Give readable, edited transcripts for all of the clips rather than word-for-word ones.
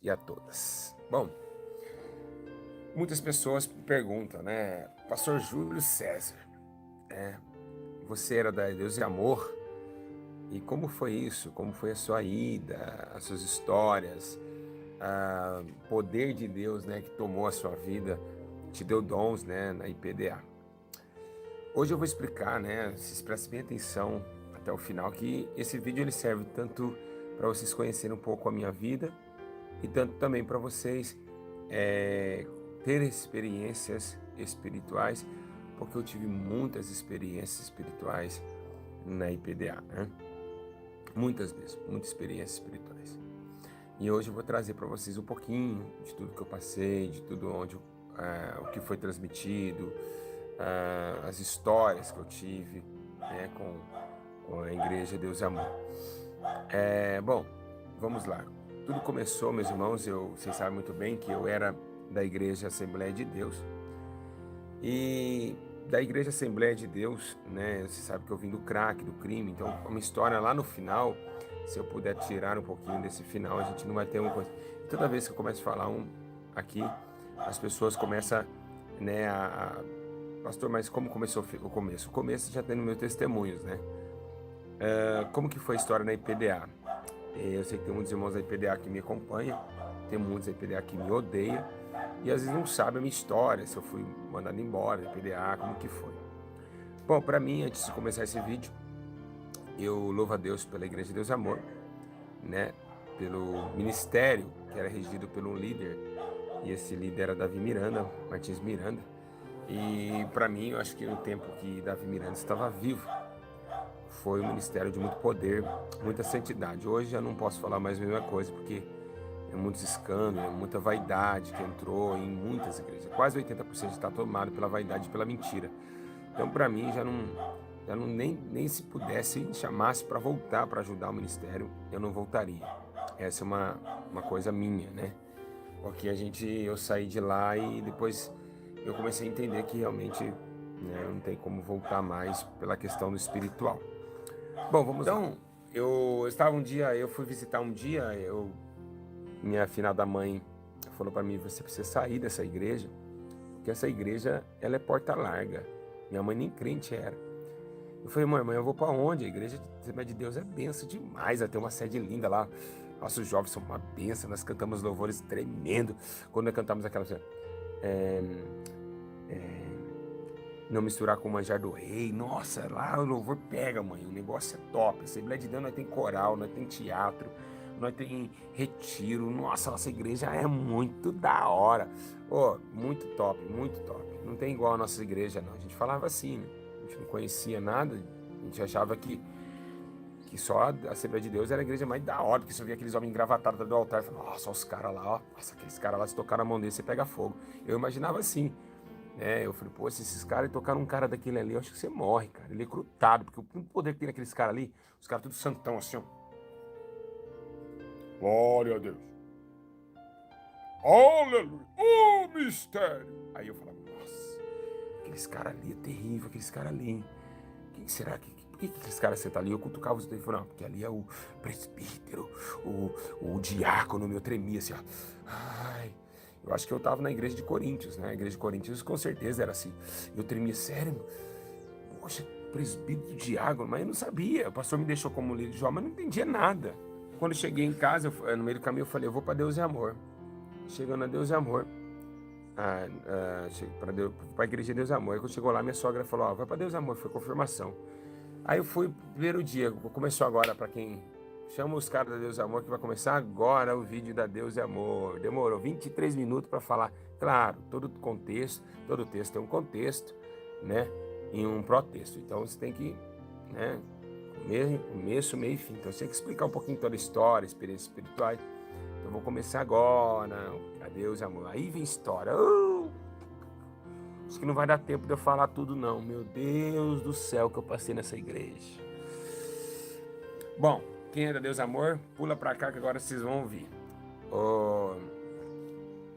e a todas. Bom, muitas pessoas me perguntam, né, Pastor Júlio César, você era da Deus e Amor, e como foi isso? Como foi a sua ida, as suas histórias, o poder de Deus, né, que tomou a sua vida, te deu dons, né, na IPDA. Hoje eu vou explicar, né, se prestem bem atenção até o final, que esse vídeo ele serve tanto para vocês conhecerem um pouco a minha vida e tanto também para vocês terem experiências espirituais, porque eu tive muitas experiências espirituais na IPDA, né? Muitas mesmo, muitas experiências espirituais. E hoje eu vou trazer para vocês um pouquinho de tudo que eu passei, de tudo o que foi transmitido, as histórias que eu tive, né, com a Igreja Deus e Amor. Bom, vamos lá. Tudo começou, meus irmãos, vocês sabem muito bem que eu era da Igreja Assembleia de Deus. E da Igreja Assembleia de Deus, né, você sabe que eu vim do crack, do crime, então uma história lá no final, se eu puder tirar um pouquinho desse final, a gente não vai ter uma coisa. Toda vez que eu começo a falar aqui, as pessoas começam, né, pastor, mas como começou o começo? O começo já tem no meu testemunhos, né? Como que foi a história na IPDA? Eu sei que tem muitos irmãos da IPDA que me acompanham, tem muitos da IPDA que me odeiam, e às vezes não sabem a minha história, se eu fui mandado embora da IPDA, como que foi. Bom, para mim, antes de começar esse vídeo, eu louvo a Deus pela Igreja Deus e Amor, né? Pelo ministério que era regido por um líder, e esse líder era Davi Miranda, Martins Miranda. E para mim, eu acho que no tempo que Davi Miranda estava vivo, foi um ministério de muito poder, muita santidade. Hoje já não posso falar mais a mesma coisa, porque é muitos escândalos, muita vaidade que entrou em muitas igrejas. Quase 80% está tomado pela vaidade e pela mentira. Então, para mim, já não nem se pudesse chamasse para voltar para ajudar o ministério, eu não voltaria. Essa é uma coisa minha, né? Porque eu saí de lá e depois eu comecei a entender que realmente, né, não tem como voltar mais pela questão do espiritual. Bom, vamos lá. Então, eu fui visitar um dia, minha afinada mãe falou para mim, você precisa sair dessa igreja, porque essa igreja, ela é porta larga. Minha mãe nem crente era. Eu falei, mãe, eu vou para onde? A igreja de Deus é benção demais, tem uma sede linda lá. Nossos jovens são uma benção, nós cantamos louvores tremendo. Quando nós cantamos aquela não misturar com o manjar do rei, nossa, lá o louvor pega, mãe, o negócio é top. A Assembleia de Deus, nós tem coral, nós tem teatro, nós tem retiro, nossa igreja é muito da hora. Muito top, muito top. Não tem igual a nossa igreja, não. A gente falava assim, né? A gente não conhecia nada, a gente achava que só a Assembleia de Deus era a igreja mais da hora, porque você via aqueles homens engravatados do altar, e falava, nossa, os caras lá, ó, nossa, aqueles caras lá, se tocar na mão dele, você pega fogo. Eu imaginava assim, né? Eu falei, pô, se esses caras tocaram um cara daquele ali, eu acho que você morre, cara. Ele é crutado, porque o poder que tem naqueles caras ali, os caras tudo santão assim, ó. Glória a Deus. Aleluia. Oh, mistério. Aí eu falava, nossa, aqueles caras ali é terrível, aqueles caras ali. Quem será que... Por que aqueles caras sentam ali? Eu cutucava os dois e falava, não, porque ali é o presbítero, o diácono, eu tremia assim, ó. Ai, eu acho que eu tava na igreja de Coríntios, né? A igreja de Coríntios com certeza era assim. Eu tremia, sério, poxa, presbítero, diácono, mas eu não sabia. O pastor me deixou como líder de jovem, mas não entendia nada. Quando eu cheguei em casa, no meio do caminho, eu falei, eu vou para Deus e Amor. Chegando a Deus e Amor, para a igreja de Deus e Amor. Aí quando chegou lá, minha sogra falou, vai para Deus e Amor, foi confirmação. Aí eu fui, primeiro dia, começou agora, para quem chama os caras da Deus e Amor, que vai começar agora o vídeo da Deus e Amor. Demorou 23 minutos para falar. Claro, todo texto tem um contexto, né? E um protexto. Então você tem que, né? Começo, meio e fim. Então você tem que explicar um pouquinho toda a história, experiências espirituais. Então eu vou começar agora, a Deus e Amor. Aí vem história. Acho que não vai dar tempo de eu falar tudo não. Meu Deus do céu que eu passei nessa igreja. Bom, quem é da Deus e Amor, pula pra cá que agora vocês vão ouvir.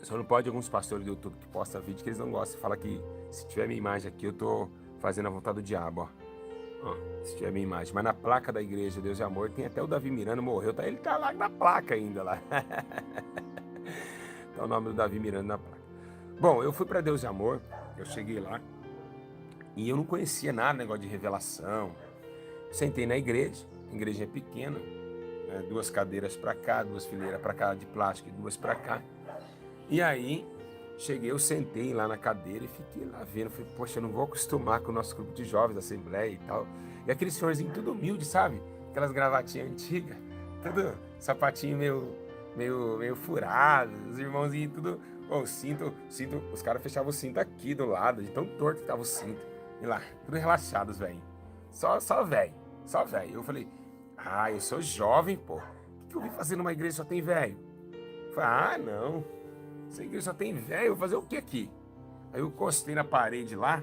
Só não pode alguns pastores do YouTube que postam vídeo que eles não gostam. Fala que se tiver minha imagem aqui, eu tô fazendo a vontade do diabo, ó. Se tiver minha imagem. Mas na placa da igreja Deus e Amor tem até o Davi Miranda, morreu. Ele tá lá na placa ainda lá. Tá o nome do Davi Miranda na placa. Bom, eu fui para Deus e Amor, eu cheguei lá e eu não conhecia nada, negócio de revelação. Sentei na igreja, a igreja é pequena, né, 2 cadeiras para cá, 2 fileiras para cá de plástico e 2 para cá. E aí, cheguei, eu sentei lá na cadeira e fiquei lá vendo. Falei, poxa, eu não vou acostumar com o nosso grupo de jovens da Assembleia e tal. E aquele senhorzinho tudo humilde, sabe? Aquelas gravatinhas antigas, tudo sapatinho meio furado, os irmãozinhos tudo. O cinto, os caras fechavam o cinto aqui do lado, de tão torto que tava o cinto. E lá, tudo relaxados, velho. Só velho, só velho. Eu falei, eu sou jovem, pô. O que eu vim fazer numa igreja que só tem velho? Eu falei, não. Essa igreja só tem velho, eu vou fazer o que aqui? Aí eu encostei na parede lá,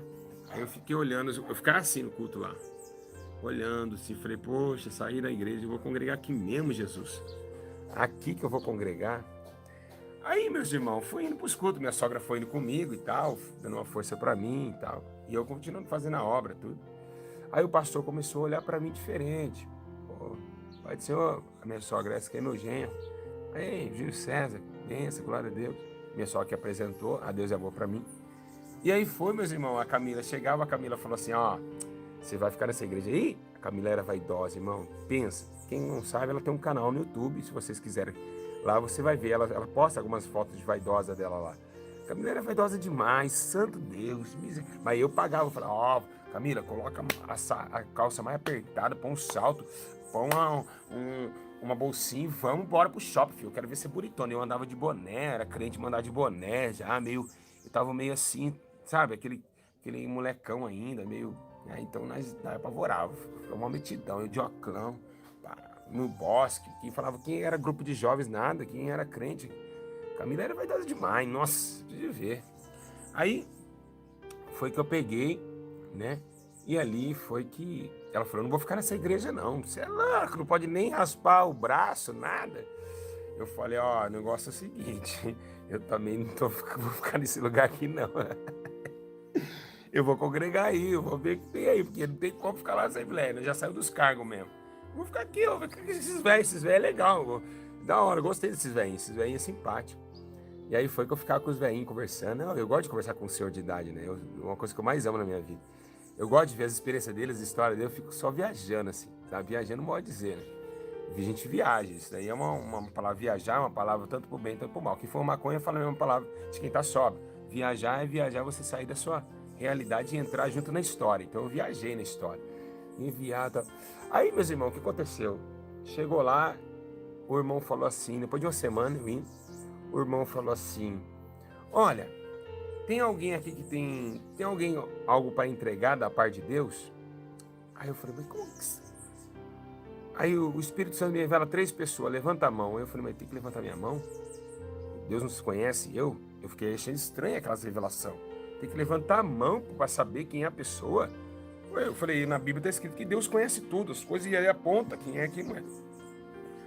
aí eu fiquei olhando, eu ficava assim no culto lá, olhando assim, falei, poxa, saí da igreja, eu vou congregar aqui mesmo, Jesus. Aqui que eu vou congregar. Aí, meus irmãos, fui indo pros cultos, minha sogra foi indo comigo e tal, dando uma força pra mim e tal. E eu continuando fazendo a obra, tudo. Aí o pastor começou a olhar pra mim diferente. Pô, pai do Senhor, a minha sogra essa que é nojenta. Ei, Júlio César, benção, glória a Deus. Minha sogra que apresentou, a Deus é amor pra mim. E aí foi, meus irmãos, a Camila chegava, a Camila falou assim, você vai ficar nessa igreja aí? A Camila era vaidosa, irmão. Pensa, quem não sabe, ela tem um canal no YouTube, se vocês quiserem. Lá você vai ver, ela posta algumas fotos de vaidosa dela lá. A Camila era vaidosa demais, santo Deus. Mas eu pagava, eu falava, Camila, coloca a calça mais apertada, põe um salto, põe uma bolsinha e vamos embora pro shopping, filho. Eu quero ver você bonitona. Eu andava de boné, era crente mandar de boné, já eu tava meio assim, sabe, aquele molecão ainda, meio... Então nós apavorava, foi uma metidão, eu de oclão, no bosque, quem era grupo de jovens, nada, quem era crente. Camila era vaidosa demais, nossa, de ver. Aí, foi que eu peguei, né, e ali foi que ela falou, não vou ficar nessa igreja não, você é louco, não pode nem raspar o braço, nada. Eu falei, o negócio é o seguinte, eu também não vou ficar nesse lugar aqui não. Eu vou congregar aí, eu vou ver o que tem aí, porque não tem como ficar lá na Assembleia, né? Já saiu dos cargos mesmo. Vou ficar aqui, eu vou ficar com esses velhos é legal, da hora, eu gostei desses velhinhos é simpático. E aí foi que eu ficava com os velhinhos conversando, eu gosto de conversar com o senhor de idade, né? Uma coisa que eu mais amo na minha vida. Eu gosto de ver as experiências deles, as histórias deles, eu fico só viajando assim, tá? Viajando pode dizer, né? A gente viaja, isso daí é uma palavra, viajar é uma palavra tanto pro bem, tanto pro mal. Quem for maconha fala a mesma palavra de quem tá sóbrio. Viajar é viajar, você sair da sua realidade e entrar junto na história. Então eu viajei na história. Enviada. Aí, meus irmãos, o que aconteceu? Chegou lá, o irmão falou assim, depois de uma semana eu vim, o irmão falou assim, olha, tem alguém aqui que tem alguém algo para entregar da parte de Deus? Aí eu falei, mas como que... Aí o Espírito Santo me revela 3 pessoas, levanta a mão. Aí eu falei, mas tem que levantar minha mão? Deus não se conhece? Eu fiquei achando estranha aquelas revelações. Tem que levantar a mão para saber quem é a pessoa. Eu falei, na Bíblia está escrito que Deus conhece tudo, as coisas, e ele aponta quem é e quem não é.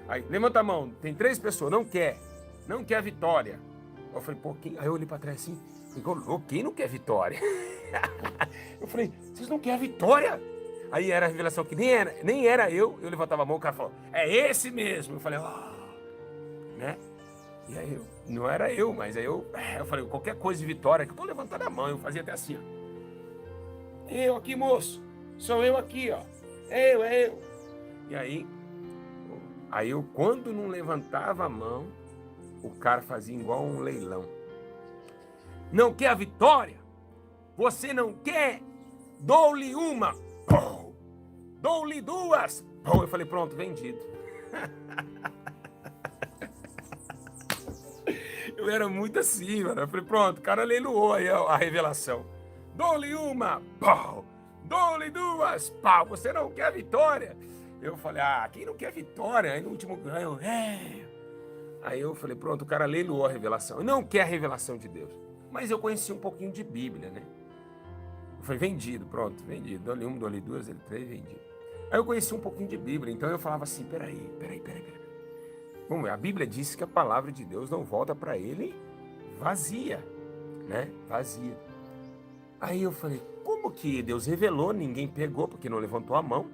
Aí, levanta a mão, tem 3 pessoas, não quer a vitória. Eu falei, pô, quem? Aí eu olhei para trás assim, quem não quer vitória? Eu falei, vocês não querem a vitória? Aí era a revelação que nem era eu levantava a mão, o cara falou, é esse mesmo. Eu falei, né? E aí, não era eu, mas aí eu falei, qualquer coisa de vitória, que eu tô levantando a mão, eu fazia até assim, ó. Eu aqui, moço, sou eu aqui, ó. É eu. E aí eu, quando não levantava a mão, o cara fazia igual um leilão. Não quer a vitória? Você não quer? Dou-lhe uma. Pô! Dou-lhe 2. Pô! Eu falei, pronto, vendido. Eu era muito assim, mano. Eu falei, pronto, o cara leiloou aí a revelação. Dou-lhe uma. Pô! Dou-lhe 2. Pau! Você não quer a vitória? Eu falei, quem não quer vitória? Aí no último ganho, Aí eu falei, pronto, o cara leiloou a revelação. Eu não quer a revelação de Deus. Mas eu conheci um pouquinho de Bíblia, né? Eu falei, vendido, pronto, vendido. Dou-lhe 1, dou-lhe 2, dou-lhe 3, vendido. Aí eu conheci um pouquinho de Bíblia, então eu falava assim, peraí. Bom, a Bíblia diz que a palavra de Deus não volta para ele vazia, né? Vazia. Aí eu falei, como que Deus revelou, ninguém pegou porque não levantou a mão?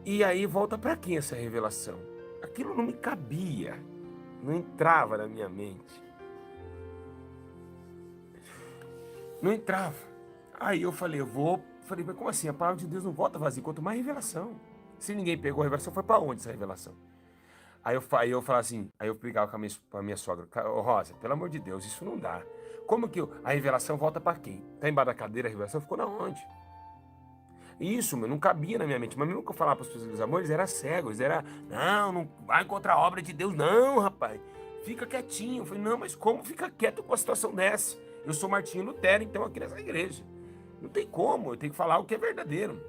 E aí volta para quem essa revelação? Aquilo não me cabia. Não entrava na minha mente. Não entrava. Aí eu falei, Falei, mas como assim? A palavra de Deus não volta vazia, quanto mais revelação. Se ninguém pegou a revelação, foi para onde essa revelação? Aí eu falava assim, aí eu brigava com a minha sogra. Ô, Rosa, pelo amor de Deus, isso não dá. Como que a revelação volta para quem? Tá embaixo da cadeira, a revelação ficou na onde? Isso, meu, não cabia na minha mente. Mas mesmo que eu falava para as pessoas dos amores, era cego. Não vai contra a obra de Deus, não, rapaz. Fica quietinho. Eu falei, não, mas como fica quieto com a situação dessa? Eu sou Martinho Lutero, então, aqui nessa igreja. Não tem como, eu tenho que falar o que é verdadeiro.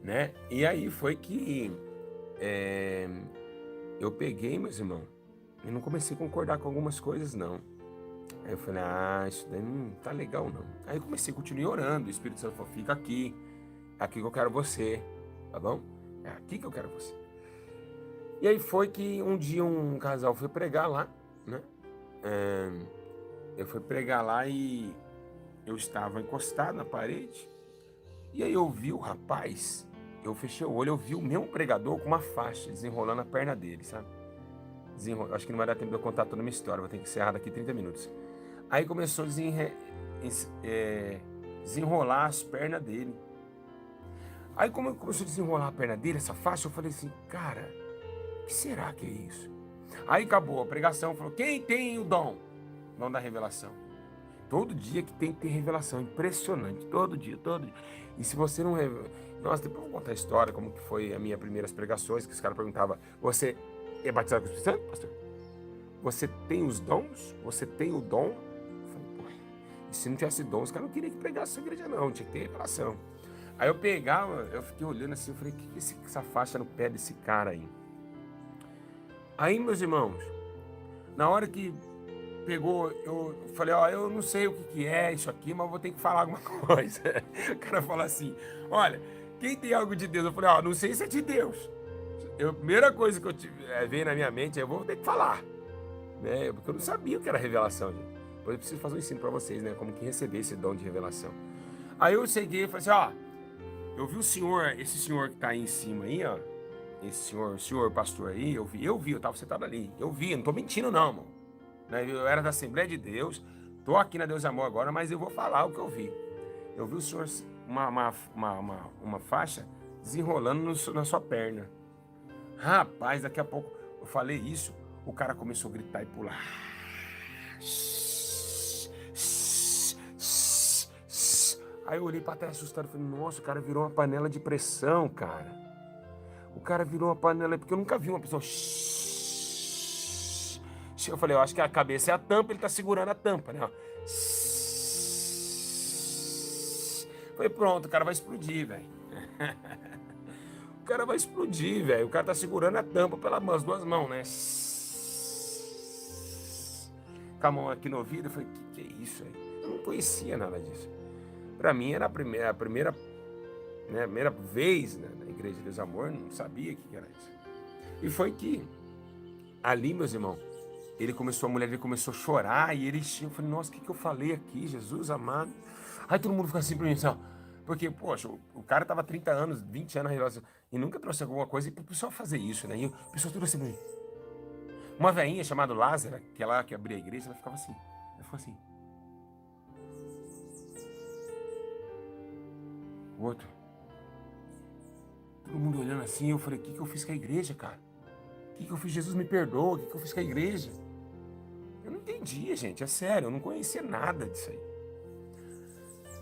Né? E aí foi que eu peguei, meus irmãos, e não comecei a concordar com algumas coisas, não. Aí eu falei, isso daí não tá legal, não. Aí eu comecei, continuei orando, o Espírito Santo falou, fica aqui, é aqui que eu quero você, tá bom? É aqui que eu quero você. E aí foi que um dia um casal foi pregar lá, né? Eu fui pregar lá e eu estava encostado na parede, e aí eu vi o rapaz, eu fechei o olho, eu vi o mesmo pregador com uma faixa desenrolando a perna dele, sabe? Acho que não vai dar tempo de eu contar toda a minha história, vou ter que encerrar daqui 30 minutos. Aí começou a desenrolar as pernas dele. Aí como começou a desenrolar a perna dele, essa faixa, eu falei assim, cara, o que será que é isso? Aí acabou a pregação, falou, quem tem o dom? Dom da revelação. Todo dia que tem que ter revelação, impressionante, todo dia. E se você não... Nossa, depois eu vou contar a história, como que foi as minhas primeiras pregações, que os caras perguntavam, você é batizado com o Espírito Santo, pastor? Você tem os dons? Você tem o dom? Eu falei, pô, e se não tivesse dom, os caras não queriam que pregasse essa igreja não, tinha que ter revelação. Aí eu pegava, eu fiquei olhando assim, eu falei, o que é essa faixa no pé desse cara aí? Aí, meus irmãos, na hora que pegou, eu falei, eu não sei o que é isso aqui, mas vou ter que falar alguma coisa. O cara falou assim, olha, quem tem algo de Deus? Eu falei, não sei se é de Deus. A primeira coisa que veio na minha mente é, eu vou ter que falar. Né? Porque eu não sabia o que era revelação, gente. Depois eu preciso fazer um ensino para vocês, né? Como que receber esse dom de revelação. Aí eu cheguei e falei assim, eu vi esse senhor que tá aí em cima aí, esse senhor pastor aí, eu vi, eu tava sentado ali. Eu vi, não tô mentindo não, mano. Eu era da Assembleia de Deus, tô aqui na Deus e Amor agora, mas eu vou falar o que eu vi. Eu vi o senhor, uma faixa desenrolando na sua perna. Rapaz, daqui a pouco eu falei isso, o cara começou a gritar e pular. Aí eu olhei pra trás assustado e falei, nossa, o cara virou uma panela de pressão, cara. O cara virou uma panela, porque eu nunca vi uma pessoa... Eu falei, eu acho que a cabeça é a tampa, ele tá segurando a tampa, né? Falei, pronto, o cara vai explodir, velho. O cara vai explodir, velho. O cara tá segurando a tampa pelas duas mãos, né? Com a mão aqui no ouvido, eu falei, que é isso aí? Eu não conhecia nada disso. Pra mim era a primeira vez, né, na Igreja de Deus Amor, não sabia o que era isso. E foi que ali, meus irmãos, a mulher dele começou a chorar e eu falei, nossa, o que eu falei aqui, Jesus amado? Aí todo mundo fica assim pra mim, assim, porque, poxa, o cara tava 30 anos, 20 anos na relação e nunca trouxe alguma coisa, e pro pessoal fazer isso, né? E o pessoal tudo assim pra mim. Uma velhinha chamada Lázara, que é lá que abria a igreja, ela ficava assim. Ela ficou assim. O outro. Todo mundo olhando assim, eu falei, o que eu fiz com a igreja, cara? O que eu fiz? Jesus me perdoa, o que eu fiz com a igreja? Eu não entendia, gente, é sério, eu não conhecia nada disso aí.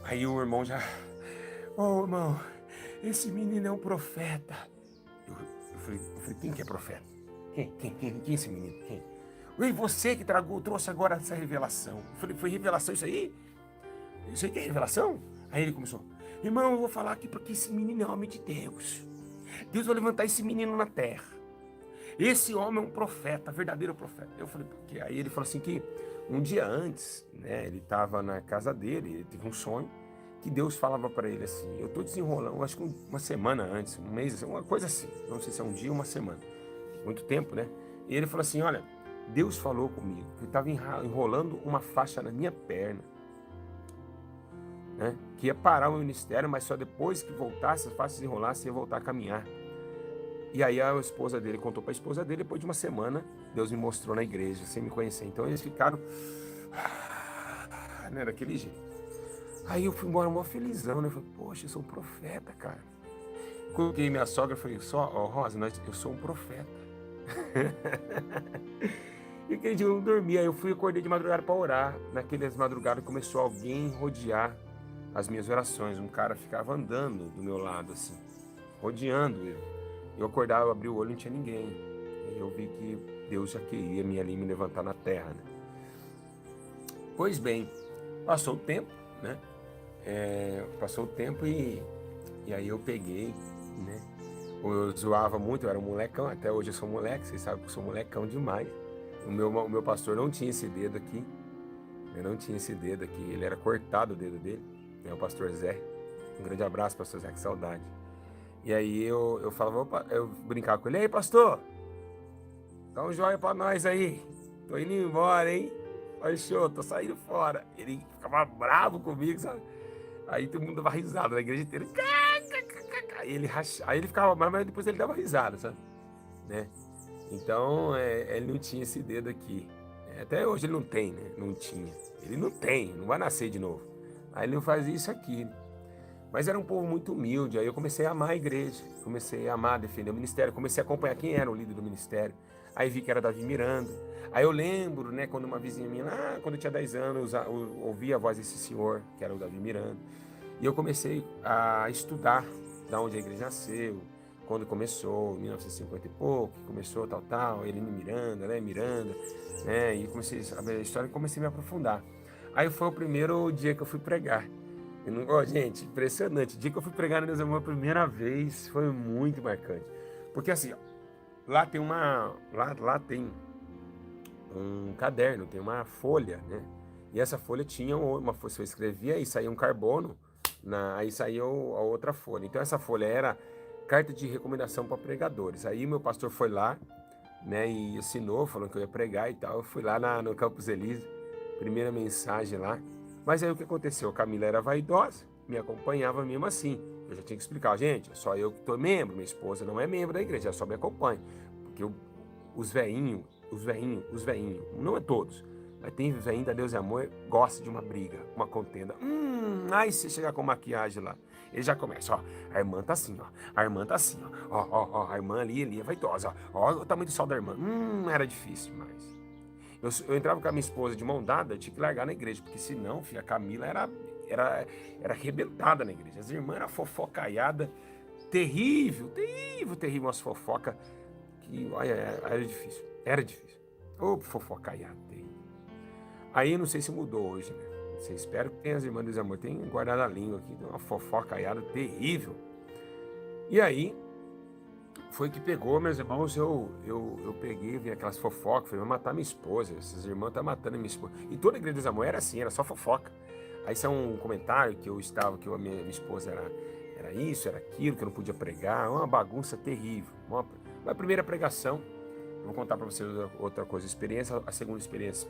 Aí o irmão já... irmão, esse menino é um profeta. Eu falei, quem que é profeta? Quem é esse menino? Quem? E você que trouxe agora essa revelação. Eu falei, foi revelação isso aí? Isso aí que é revelação? Aí ele começou, irmão, eu vou falar aqui porque esse menino é homem de Deus. Deus vai levantar esse menino na terra. Esse homem é um profeta, verdadeiro profeta. Eu falei, por quê? Aí ele falou assim que um dia antes, né, ele estava na casa dele, ele teve um sonho, que Deus falava para ele assim, eu estou desenrolando, acho que uma semana antes, um mês, uma coisa assim, não sei se é um dia ou uma semana, muito tempo, né? E ele falou assim, olha, Deus falou comigo, que estava enrolando uma faixa na minha perna, né, que ia parar o ministério, mas só depois que voltasse, a faixa desenrolasse, ia voltar a caminhar. E aí a esposa dele contou para a esposa dele, depois de uma semana, Deus me mostrou na igreja, sem me conhecer. Então eles ficaram, né, daquele jeito. Aí eu fui embora mó felizão, né? Eu falei, poxa, eu sou um profeta, cara. Coloquei minha sogra e falei, Rosa, eu sou um profeta. E aquele dia eu não dormi, aí eu acordei de madrugada para orar. Naquelas madrugadas começou alguém rodear as minhas orações. Um cara ficava andando do meu lado, assim, rodeando eu. Eu acordava, eu abri o olho e não tinha ninguém. E eu vi que Deus já queria me levantar na terra, né? Pois bem, passou o tempo, né? Passou o tempo e aí eu peguei, né? Eu zoava muito, eu era um molecão, até hoje eu sou moleque, vocês sabem que eu sou molecão demais. O meu pastor não tinha esse dedo aqui, ele era cortado o dedo dele, né? O pastor Zé. Um grande abraço, pastor Zé, que saudade. E aí eu falava, eu brincava com ele, ei pastor, dá um joinha pra nós aí, tô indo embora, hein? Olha, show, tô saindo fora. Ele ficava bravo comigo, sabe? Aí todo mundo dava risada na igreja inteira. Aí ele ficava bravo, mas depois ele dava risada, sabe? Né? Então, ele não tinha esse dedo aqui. Até hoje ele não tem, né? Não tinha. Ele não tem, não vai nascer de novo. Aí ele não fazia isso aqui. Mas era um povo muito humilde. Aí eu comecei a amar a igreja. Comecei a amar, defender o ministério. Comecei a acompanhar quem era o líder do ministério. Aí vi que era Davi Miranda. Aí eu lembro, né, quando uma vizinha minha, quando eu tinha 10 anos, eu ouvi a voz desse senhor, que era o Davi Miranda. E eu comecei a estudar da onde a igreja nasceu, quando começou, em 1950 e pouco, começou tal, Eline Miranda, né, e comecei a saber a história e comecei a me aprofundar. Aí foi o primeiro dia que eu fui pregar. Gente, impressionante. O dia que eu fui pregar na Deus Amor a primeira vez foi muito marcante. Porque assim, ó, lá tem um caderno, tem uma folha, né? E essa folha tinha uma folha, eu escrevia e saía um carbono, aí saía a outra folha. Então essa folha era carta de recomendação para pregadores. Aí meu pastor foi lá, né, e assinou, falando que eu ia pregar e tal. Eu fui lá no Campos Elíseos, primeira mensagem lá. Mas aí o que aconteceu? A Camila era vaidosa, me acompanhava mesmo assim. Eu já tinha que explicar, gente, só eu que tô membro, minha esposa não é membro da igreja, ela só me acompanha. Porque os veinhos, não é todos, mas tem veinho da Deus e Amor, gosta de uma briga, uma contenda. Aí você chegar com maquiagem lá, ele já começa, ó, a irmã tá assim, ó, a irmã ali é vaidosa, ó, o tamanho do sol da irmã. Era difícil demais. Eu entrava com a minha esposa de mão dada, eu tinha que largar na igreja, porque senão, filha, a Camila era arrebentada na igreja. As irmãs eram fofocaiadas, terrível, umas fofocas que, olha, era difícil. Ô, fofocaiada, terrível. Aí, não sei se mudou hoje, né? Você espero que tenha as irmãs do amor, tem guardado a língua aqui, tem uma fofocaiada terrível. E aí, foi que pegou, meus irmãos, eu peguei, vi aquelas fofocas, falei, vai matar minha esposa, esses irmãos estão matando minha esposa. E toda a igreja dos amor era assim, era só fofoca. Aí saiu um comentário que a minha esposa era isso, era aquilo, que eu não podia pregar, uma bagunça terrível. Uma primeira pregação, eu vou contar para vocês outra coisa, a segunda experiência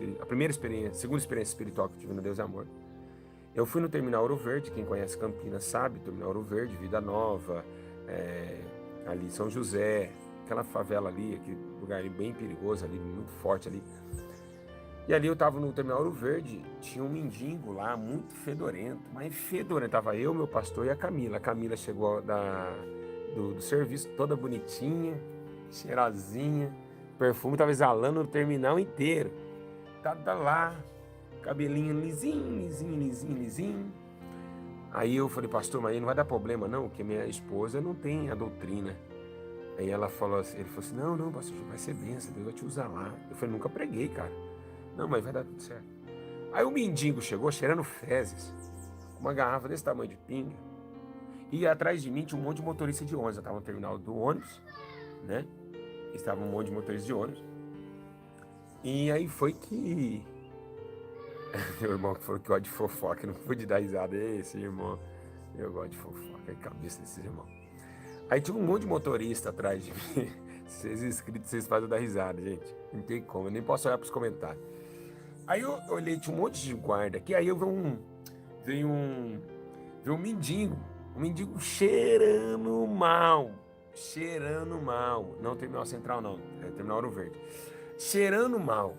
espiritual que eu tive no Deus e Amor. Eu fui no Terminal Ouro Verde, quem conhece Campinas sabe, Terminal Ouro Verde, Vida Nova, ali São José, aquela favela ali, aquele lugar ali bem perigoso ali, muito forte ali. E ali eu tava no Terminal Ouro Verde, tinha um mendigo lá, muito fedorento, mas fedorento. Tava eu, meu pastor e a Camila. A Camila chegou do serviço toda bonitinha, cheirosinha, perfume tava exalando no terminal inteiro. Tava lá, cabelinho lisinho. Aí eu falei, pastor, mas aí não vai dar problema não, porque minha esposa não tem a doutrina. Aí ele falou assim, não, pastor, vai ser benção, Deus vai te usar lá. Eu falei, nunca preguei, cara. Não, mas vai dar tudo certo. Aí o mendigo chegou cheirando fezes, com uma garrafa desse tamanho de pinga, e atrás de mim tinha um monte de motorista de ônibus. Eu estava no terminal do ônibus, né? Estava um monte de motoristas de ônibus. E aí foi que meu irmão falou que gosta de fofoca, não pude dar risada. Esse irmão, eu gosto de fofoca, é cabeça desses irmãos. Aí tinha um monte de motorista atrás de mim. Vocês inscritos, vocês fazem dar risada, gente. Não tem como, eu nem posso olhar para os comentários. Aí eu olhei, tinha um monte de guarda aqui, aí eu vi um mendigo cheirando mal. cheirando mal. Não Terminal Central, não. É Terminal Ouro Verde. Cheirando mal.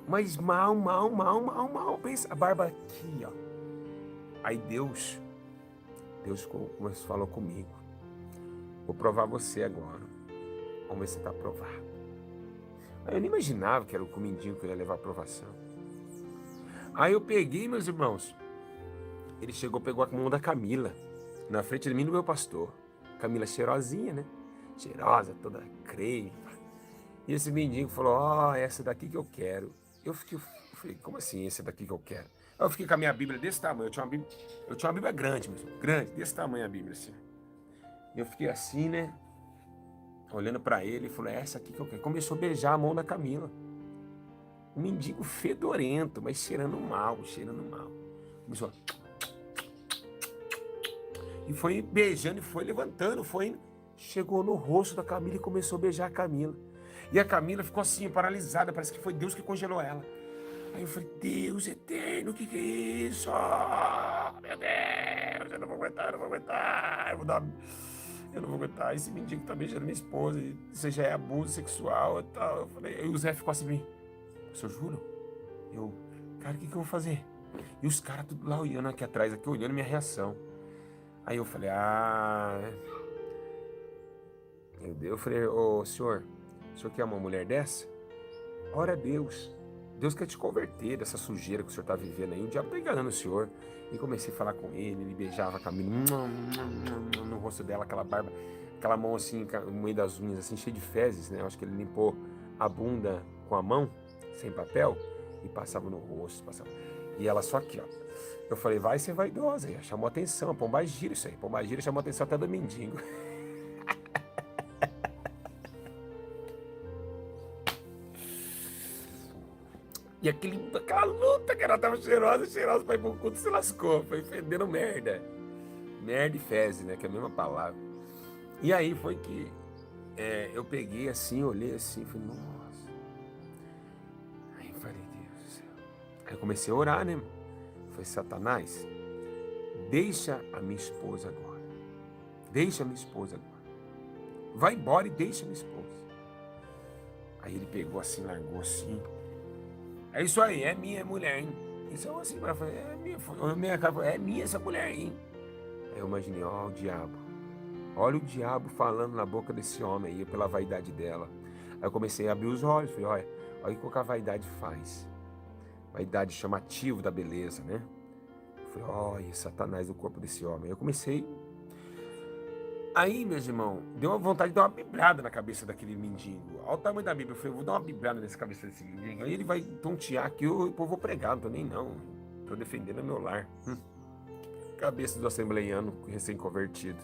Mas mal, mal, mal, mal, mal. Pensa, a barba aqui, ó. Aí Deus falou comigo. Vou provar você agora. Vamos ver se você está aprovado. Aí eu nem imaginava que era o comidinho que eu ia levar a aprovação. Aí eu peguei, meus irmãos. Ele chegou, pegou a mão da Camila. Na frente de mim, do meu pastor. Camila cheirosinha, né? Cheirosa, toda creme. E esse mendigo falou, ó, essa daqui que eu quero. Eu falei, como assim, essa daqui que eu quero? Aí eu fiquei com a minha Bíblia desse tamanho. Eu tinha uma Bíblia grande mesmo. Grande, desse tamanho a Bíblia, assim. E eu fiquei assim, né? Olhando pra ele, e falou, é essa aqui que eu quero. Começou a beijar a mão da Camila. Um mendigo fedorento, mas cheirando mal, cheirando mal. Começou e foi beijando, e foi levantando, foi indo. Chegou no rosto da Camila e começou a beijar a Camila. E a Camila ficou assim, paralisada, parece que foi Deus que congelou ela. Aí eu falei, Deus eterno, o que é isso? Oh, meu Deus, eu não vou aguentar, eu não vou aguentar. Eu não vou aguentar, esse mendigo tá beijando minha esposa, isso já é abuso sexual e tal. Eu falei, aí o Zé ficou assim, eu juro? Eu, cara, o que eu vou fazer? E os caras tudo lá olhando aqui atrás, aqui olhando minha reação. Aí eu falei, eu falei, ô senhor, o senhor quer uma mulher dessa? Ora a Deus. Deus quer te converter dessa sujeira que o senhor está vivendo aí. O diabo está enganando o senhor. E comecei a falar com ele beijava a Camila no rosto dela, aquela barba, aquela mão assim, no meio das unhas, assim, cheia de fezes, né? Eu acho que ele limpou a bunda com a mão, sem papel, e passava no rosto, passava. E ela só aqui, ó. Eu falei, vai ser vaidosa. E chamou atenção, Pombagira isso aí. Pombagira chamou atenção até do mendigo. E aquela luta que ela tava cheirosa, pra ir pro culto, se lascou. Foi fedendo merda. Merda e fezes, né? Que é a mesma palavra. E aí foi que eu peguei assim, olhei assim, falei, nossa. Aí eu falei, Deus do céu. Aí eu comecei a orar, né? Falei, Satanás, deixa a minha esposa agora. Deixa a minha esposa agora. Vai embora e deixa a minha esposa. Aí ele pegou assim, largou assim. É isso aí, é minha mulher, hein? Isso é assim, mas é minha essa mulher, hein? Aí eu imaginei, ó, o diabo. Olha o diabo falando na boca desse homem aí, pela vaidade dela. Aí eu comecei a abrir os olhos, falei, olha o que a vaidade faz. Vaidade chamativa da beleza, né? Eu falei, olha, Satanás do corpo desse homem. Aí eu comecei. Aí, meus irmãos, deu uma vontade de dar uma bibrada na cabeça daquele mendigo. Olha o tamanho da Bíblia. Eu falei, vou dar uma bibrada nessa cabeça desse mendigo. Aí ele vai tontear aqui, eu vou pregar, não tô nem não. Tô defendendo meu lar. Cabeça do assembleiano recém-convertido.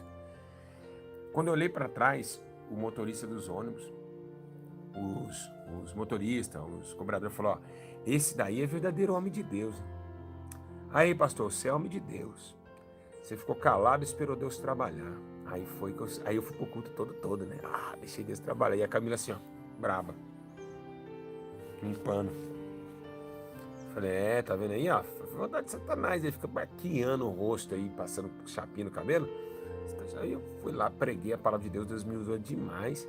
Quando eu olhei para trás, o motorista dos ônibus, os motoristas, os cobradores falaram, esse daí é verdadeiro homem de Deus. Aí, pastor, você é homem de Deus. Você ficou calado e esperou Deus trabalhar. Aí eu fui pro culto todo, né? Deixei Deus trabalhar. E a Camila assim, ó, braba. Limpando. Falei, tá vendo aí, ó? Vontade de Satanás. Ele fica maquiando o rosto aí, passando chapinha no cabelo. Aí eu fui lá, preguei a palavra de Deus, Deus me usou demais,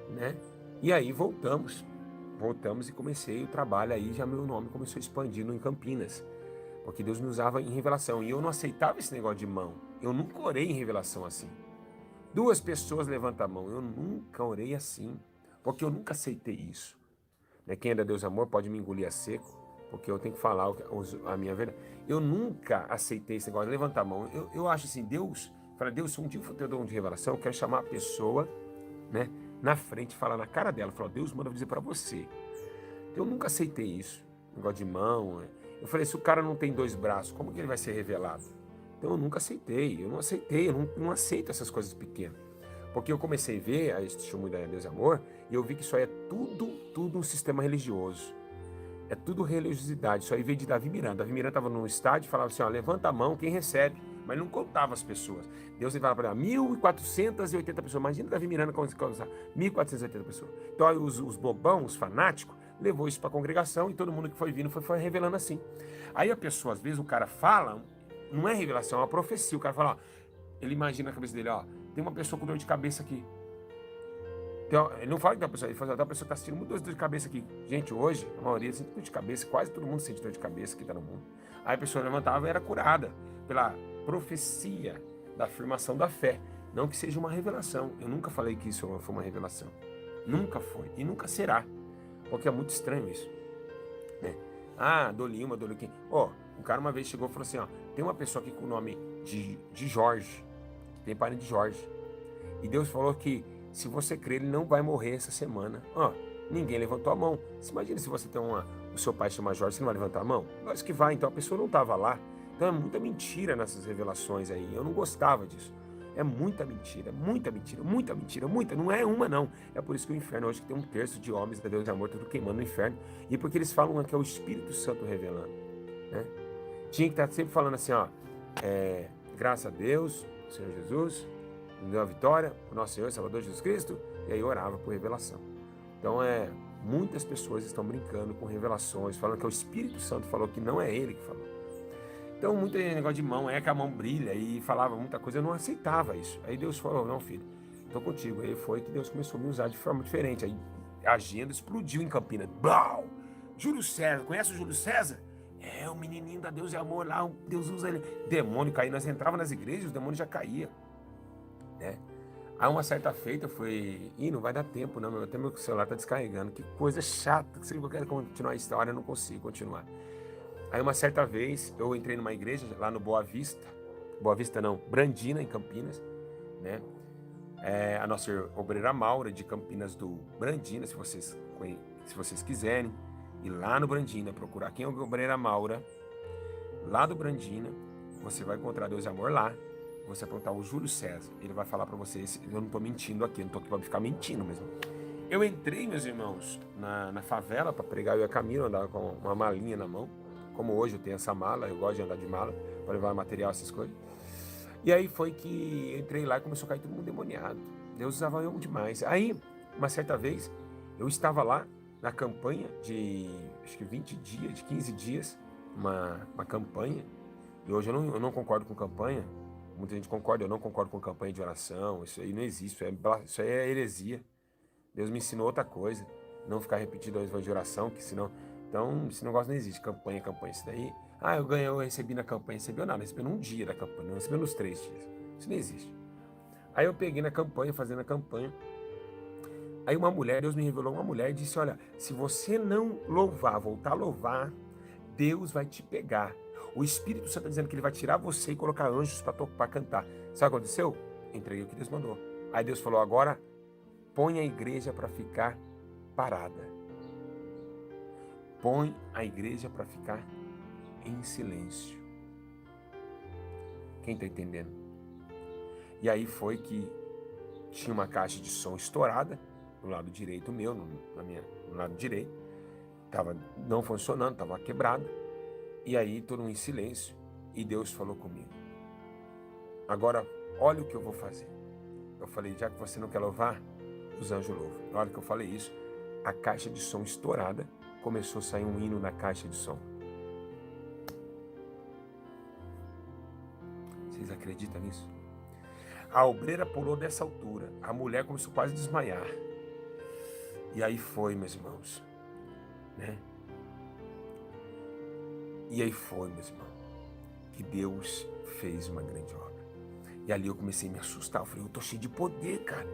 né? E aí voltamos e comecei o trabalho aí, já meu nome começou a expandir em Campinas, porque Deus me usava em revelação, e eu não aceitava esse negócio de mão, eu nunca orei em revelação assim. 2 pessoas levantam a mão, eu nunca orei assim, porque eu nunca aceitei isso. Né? Quem é da Deus Amor pode me engolir a seco, porque eu tenho que falar a minha verdade. Eu nunca aceitei esse negócio de levantar a mão, eu acho assim, Deus... Falei, Deus, se um dia eu for ter dom de revelação, eu quero chamar a pessoa, né, na frente, falar na cara dela. Falei, Deus manda dizer para você. Eu nunca aceitei isso, negócio de mão. Eu falei, se o cara não tem 2 braços, como que ele vai ser revelado? Então eu nunca aceitei, eu não aceito essas coisas pequenas. Porque eu comecei a ver a testemunho da Deus e Amor, e eu vi que isso aí é tudo um sistema religioso. É tudo religiosidade. Isso aí veio de Davi Miranda. Davi Miranda estava num estádio e falava assim, levanta a mão quem recebe. Mas não contava as pessoas. Deus falava para 1.480 pessoas. Imagina Davi Miranda com 1.480 pessoas. Então aí os bobão, os fanáticos, levou isso para a congregação e todo mundo que foi vindo foi revelando assim. Aí a pessoa, às vezes, o cara fala, não é revelação, é uma profecia. O cara fala, ele imagina na cabeça dele, tem uma pessoa com dor de cabeça aqui. Ele não fala que tem uma pessoa, ele fala que a pessoa está sentindo muita dor de cabeça aqui. Gente, hoje, a maioria sente dor de cabeça, quase todo mundo sente dor de cabeça que está no mundo. Aí a pessoa levantava e era curada pela profecia da afirmação da fé. Não que seja uma revelação. Eu nunca falei que isso foi uma revelação. Nunca foi e nunca será. Porque é muito estranho isso, né? Ah, dou-lhe uma, dou-lhe quem. Ó, um cara uma vez chegou e falou assim, ó, tem uma pessoa aqui com o nome de Jorge, que tem parente de Jorge. E Deus falou que se você crer, ele não vai morrer essa semana. Ó, ninguém levantou a mão. Você imagina se você tem o seu pai chama Jorge, você não vai levantar a mão? Lógico que vai, então a pessoa não estava lá. Então é muita mentira nessas revelações aí. Eu não gostava disso. É muita mentira, muita mentira, muita mentira, muita. Não é uma, não. É por isso que o inferno hoje tem um terço de homens da Deus de amor, tudo queimando no inferno. E porque eles falam que é o Espírito Santo revelando, né? Tinha que estar sempre falando assim, ó, graças a Deus, Senhor Jesus, nos deu a vitória, o nosso Senhor e Salvador Jesus Cristo, e aí orava por revelação. Então, muitas pessoas estão brincando com revelações, falando que é o Espírito Santo falou, que não é ele que falou. Então, muito negócio de mão, que a mão brilha, e falava muita coisa, eu não aceitava isso. Aí Deus falou, não, filho, estou contigo. Aí foi que Deus começou a me usar de forma diferente. Aí a agenda explodiu em Campinas. Blau! Júlio César, conhece o Júlio César? É o menininho da Deus e Amor lá, Deus usa ele. Demônio caía, nós entrávamos nas igrejas, os demônios já caíam, né? Aí uma certa feita foi, não vai dar tempo, não, até meu celular tá descarregando, que coisa chata, se eu quero continuar a história, eu não consigo continuar. Aí uma certa vez, eu entrei numa igreja lá no Boa Vista não, Brandina, em Campinas, né? A nossa obreira Maura, de Campinas do Brandina, se vocês quiserem, ir lá no Brandina, procurar quem é o obreira Maura, lá do Brandina, você vai encontrar Deus e Amor lá. Você vai perguntar o Júlio César, ele vai falar para vocês, eu não estou mentindo aqui, eu não estou aqui para ficar mentindo mesmo. Eu entrei, meus irmãos, na favela para pregar, eu e a Camila, andava com uma malinha na mão, como hoje eu tenho essa mala, eu gosto de andar de mala, para levar material, essas coisas. E aí foi que eu entrei lá e começou a cair todo mundo demoniado. Deus usava eu demais. Aí, uma certa vez, eu estava lá na campanha de, acho que 20 dias, de 15 dias, uma campanha, e hoje eu não concordo com campanha. Muita gente concorda, eu não concordo com campanha de oração, isso aí não existe, isso aí é heresia. Deus me ensinou outra coisa, não ficar repetindo a voz de oração, que senão... Então, esse negócio não existe, campanha, isso daí... eu recebi na campanha, recebeu nada, recebi num dia da campanha, não recebeu nos 3 dias, isso não existe. Aí eu peguei na campanha, fazendo a campanha, aí uma mulher, Deus me revelou uma mulher e disse, olha, se você não louvar, voltar a louvar, Deus vai te pegar. O Espírito Santo está dizendo que ele vai tirar você e colocar anjos para cantar. Sabe o que aconteceu? Entreguei o que Deus mandou. Aí Deus falou, agora põe a igreja para ficar parada. Põe a igreja para ficar em silêncio. Quem está entendendo? E aí foi que tinha uma caixa de som estourada no lado direito meu, no lado direito. Estava não funcionando, estava quebrada. E aí, todo mundo em silêncio, e Deus falou comigo. Agora, olha o que eu vou fazer. Eu falei, já que você não quer louvar, os anjos louvam. Na hora que eu falei isso, a caixa de som estourada, começou a sair um hino na caixa de som. Vocês acreditam nisso? A obreira pulou dessa altura, a mulher começou quase a desmaiar. E aí foi, meus irmãos, né? E aí foi, meus irmãos, que Deus fez uma grande obra. E ali eu comecei a me assustar. Eu falei, eu tô cheio de poder, cara.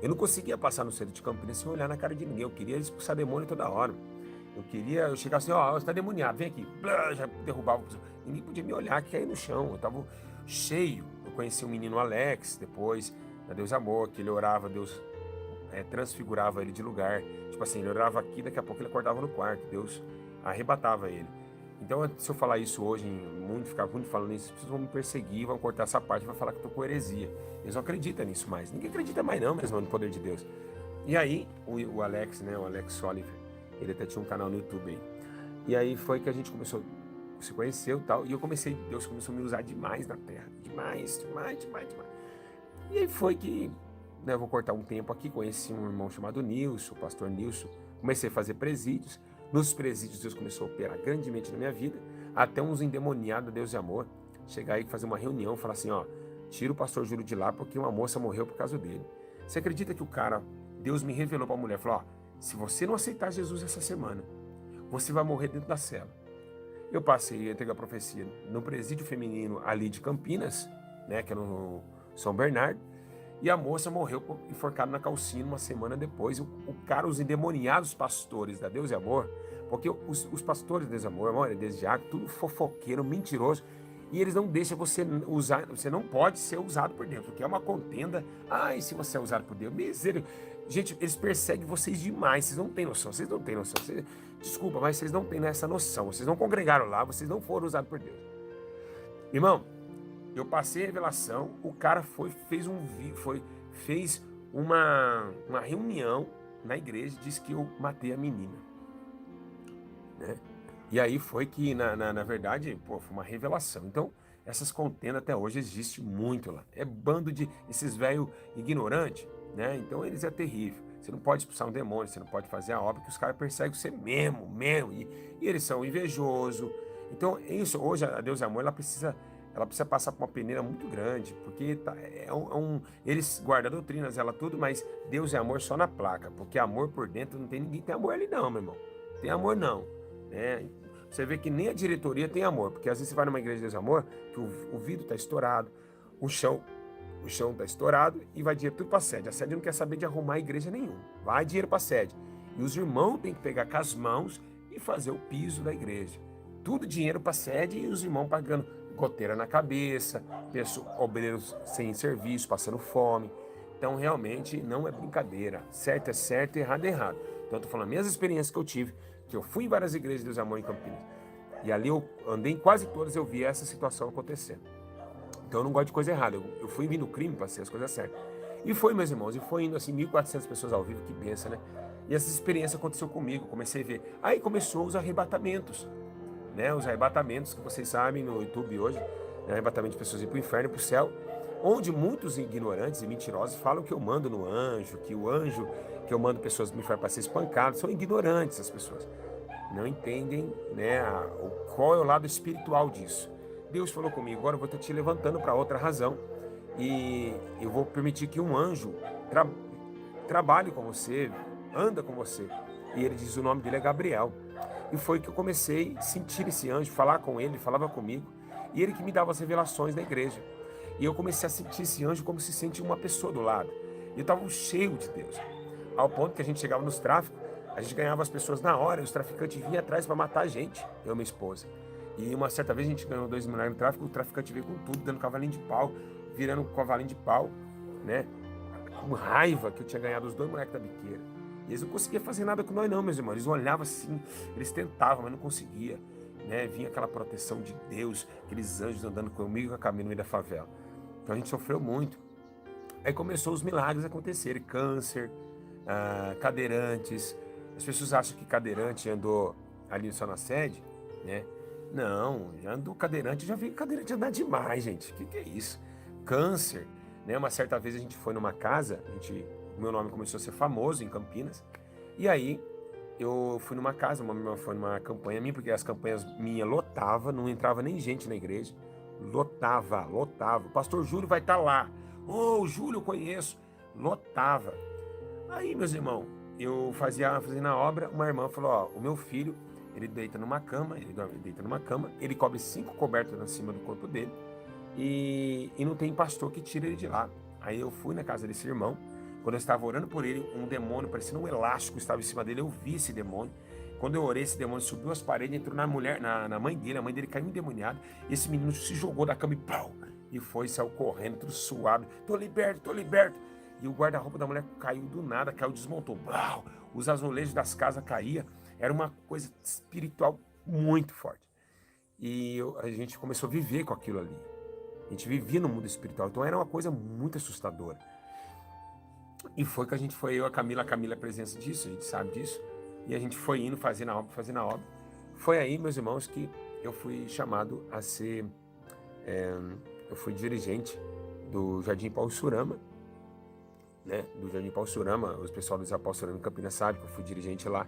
Eu não conseguia passar no centro de Campinas sem olhar na cara de ninguém. Eu queria expulsar demônio toda hora. Eu chegava assim, você tá demoniado, vem aqui. Blá, já derrubava. Ninguém podia me olhar, que caía no chão. Eu tava cheio. Eu conheci o menino Alex, depois, da Deus Amor, que ele orava, Deus transfigurava ele de lugar. Tipo assim, ele orava aqui, daqui a pouco ele acordava no quarto. Deus arrebatava ele. Então, se eu falar isso hoje, ficar muito falando isso, as pessoas vão me perseguir, vão cortar essa parte, vão falar que eu tô com heresia. Eles não acreditam nisso mais. Ninguém acredita mais não, mesmo, no poder de Deus. E aí, o Alex, né, o Alex Oliver, ele até tinha um canal no YouTube aí. E aí foi que a gente começou, se conheceu e tal, e Deus começou a me usar demais na terra. Demais. E aí foi que, né, eu vou cortar um tempo aqui, conheci um irmão chamado Nilson, o pastor Nilson, comecei a fazer presídios. Nos presídios, Deus começou a operar grandemente na minha vida, até uns endemoniados, Deus e Amor, chegar aí e fazer uma reunião, falar assim, tira o pastor Júlio de lá, porque uma moça morreu por causa dele. Você acredita que o cara Deus me revelou para a mulher, falou, ó, se você não aceitar Jesus essa semana, você vai morrer dentro da cela. Eu passei a entregar a profecia no presídio feminino ali de Campinas, né, que é no São Bernardo, e a moça morreu enforcada na calcina uma semana depois. O cara, os endemoniados pastores da Deus e Amor, porque os pastores da Deus e Amor, a maioria deles diácono, tudo fofoqueiro, mentiroso, e eles não deixam você usar, você não pode ser usado por Deus, porque é uma contenda. Ai, se você é usado por Deus, misericórdia. Gente, eles perseguem vocês demais, vocês não têm noção, desculpa, mas vocês não têm essa noção, vocês não congregaram lá, vocês não foram usados por Deus. Irmão, eu passei a revelação, o cara fez uma reunião na igreja e disse que eu matei a menina, né? E aí foi que, na verdade, foi uma revelação. Então, essas contendas até hoje existem muito lá. É bando de esses velhos ignorantes, né? Então, eles é terrível. Você não pode expulsar um demônio, você não pode fazer a obra, que os caras perseguem você mesmo. E eles são invejosos. Então, isso, hoje, a Deus e Amor, ela precisa passar por uma peneira muito grande, porque eles guardam doutrinas, ela tudo, mas Deus é amor só na placa, porque amor por dentro não tem ninguém, tem amor ali não, meu irmão. Tem amor não. Você vê que nem a diretoria tem amor, porque às vezes você vai numa igreja de Deus e Amor, que o vidro está estourado, o chão está estourado e vai dinheiro tudo para a sede. A sede não quer saber de arrumar a igreja nenhuma, vai dinheiro para a sede. E os irmãos têm que pegar com as mãos e fazer o piso da igreja. Tudo dinheiro para a sede e os irmãos pagando goteira na cabeça, obreiros sem serviço, passando fome. Então realmente não é brincadeira, certo é certo e errado é errado. Então eu estou falando minhas experiências que eu tive, que eu fui em várias igrejas de Deus e Amor em Campinas, e ali eu andei em quase todas, eu vi essa situação acontecendo. Então eu não gosto de coisa errada, eu fui vindo crime para ser as coisas certas. E foi, meus irmãos, e foi indo assim, 1.400 pessoas ao vivo, que benção, né? E essa experiência aconteceu comigo, comecei a ver. Aí começou os arrebatamentos, né? Os arrebatamentos que vocês sabem no YouTube hoje, né? Arrebatamento de pessoas ir para o inferno e para o céu, onde muitos ignorantes e mentirosos falam que eu mando no anjo, que o anjo, que eu mando pessoas me para ser espancadas. São ignorantes as pessoas, não entendem, né, qual é o lado espiritual disso. Deus falou comigo, agora eu vou estar te levantando para outra razão, e eu vou permitir que um anjo trabalhe com você, anda com você. E ele diz, o nome dele é Gabriel. E foi que eu comecei a sentir esse anjo, falar com ele, falava comigo, e ele que me dava as revelações da igreja. E eu comecei a sentir esse anjo como se sente uma pessoa do lado. E eu estava cheio de Deus, ao ponto que a gente chegava nos tráficos, a gente ganhava as pessoas na hora, e os traficantes vinham atrás para matar a gente, eu e minha esposa. E uma certa vez a gente ganhou 2 milhões no tráfico, o traficante veio com tudo, dando cavalinho de pau, virando cavalinho de pau, né? Com raiva que eu tinha ganhado os 2 moleques da biqueira. E eles não conseguiam fazer nada com nós não, meus irmãos. Eles olhavam assim, eles tentavam, mas não conseguiam, né? Vinha aquela proteção de Deus, aqueles anjos andando comigo a caminho no meio da favela. Então a gente sofreu muito. Aí começou os milagres a acontecerem, câncer, cadeirantes. As pessoas acham que cadeirante andou ali só na sede, né? Não, já andou cadeirante, já vi cadeirante andar demais, gente. O que é isso? Câncer, né? Uma certa vez a gente foi numa casa, o meu nome começou a ser famoso em Campinas, e aí eu fui numa casa, foi numa campanha minha, porque as campanhas minhas lotava, não entrava nem gente na igreja, lotava. O pastor Júlio vai estar lá. O Júlio eu conheço. Lotava. Aí, meus irmãos, eu fazendo a obra, uma irmã falou, ó, o meu filho, ele deita numa cama, ele cobre 5 cobertas em cima do corpo dele, e não tem pastor que tire ele de lá. Aí eu fui na casa desse irmão, quando eu estava orando por ele, um demônio, parecendo um elástico, estava em cima dele, eu vi esse demônio. Quando eu orei, esse demônio subiu as paredes, entrou na mãe dele, a mãe dele caiu endemoniada, e esse menino se jogou da cama e saiu correndo, tudo suado, tô liberto. E o guarda-roupa da mulher caiu do nada, desmontou, os azulejos das casas caíam, era uma coisa espiritual muito forte. E a gente começou a viver com aquilo ali, a gente vivia no mundo espiritual, então era uma coisa muito assustadora. E foi que eu e a Camila é presença disso, a gente sabe disso. E a gente foi indo, fazendo a obra. Foi aí, meus irmãos, que eu fui chamado a ser... eu fui dirigente do Jardim Paulo Surama, né? Do Jardim Paulo Surama, os pessoal do Jardim Paulo Surama em Campinas sabe que eu fui dirigente lá.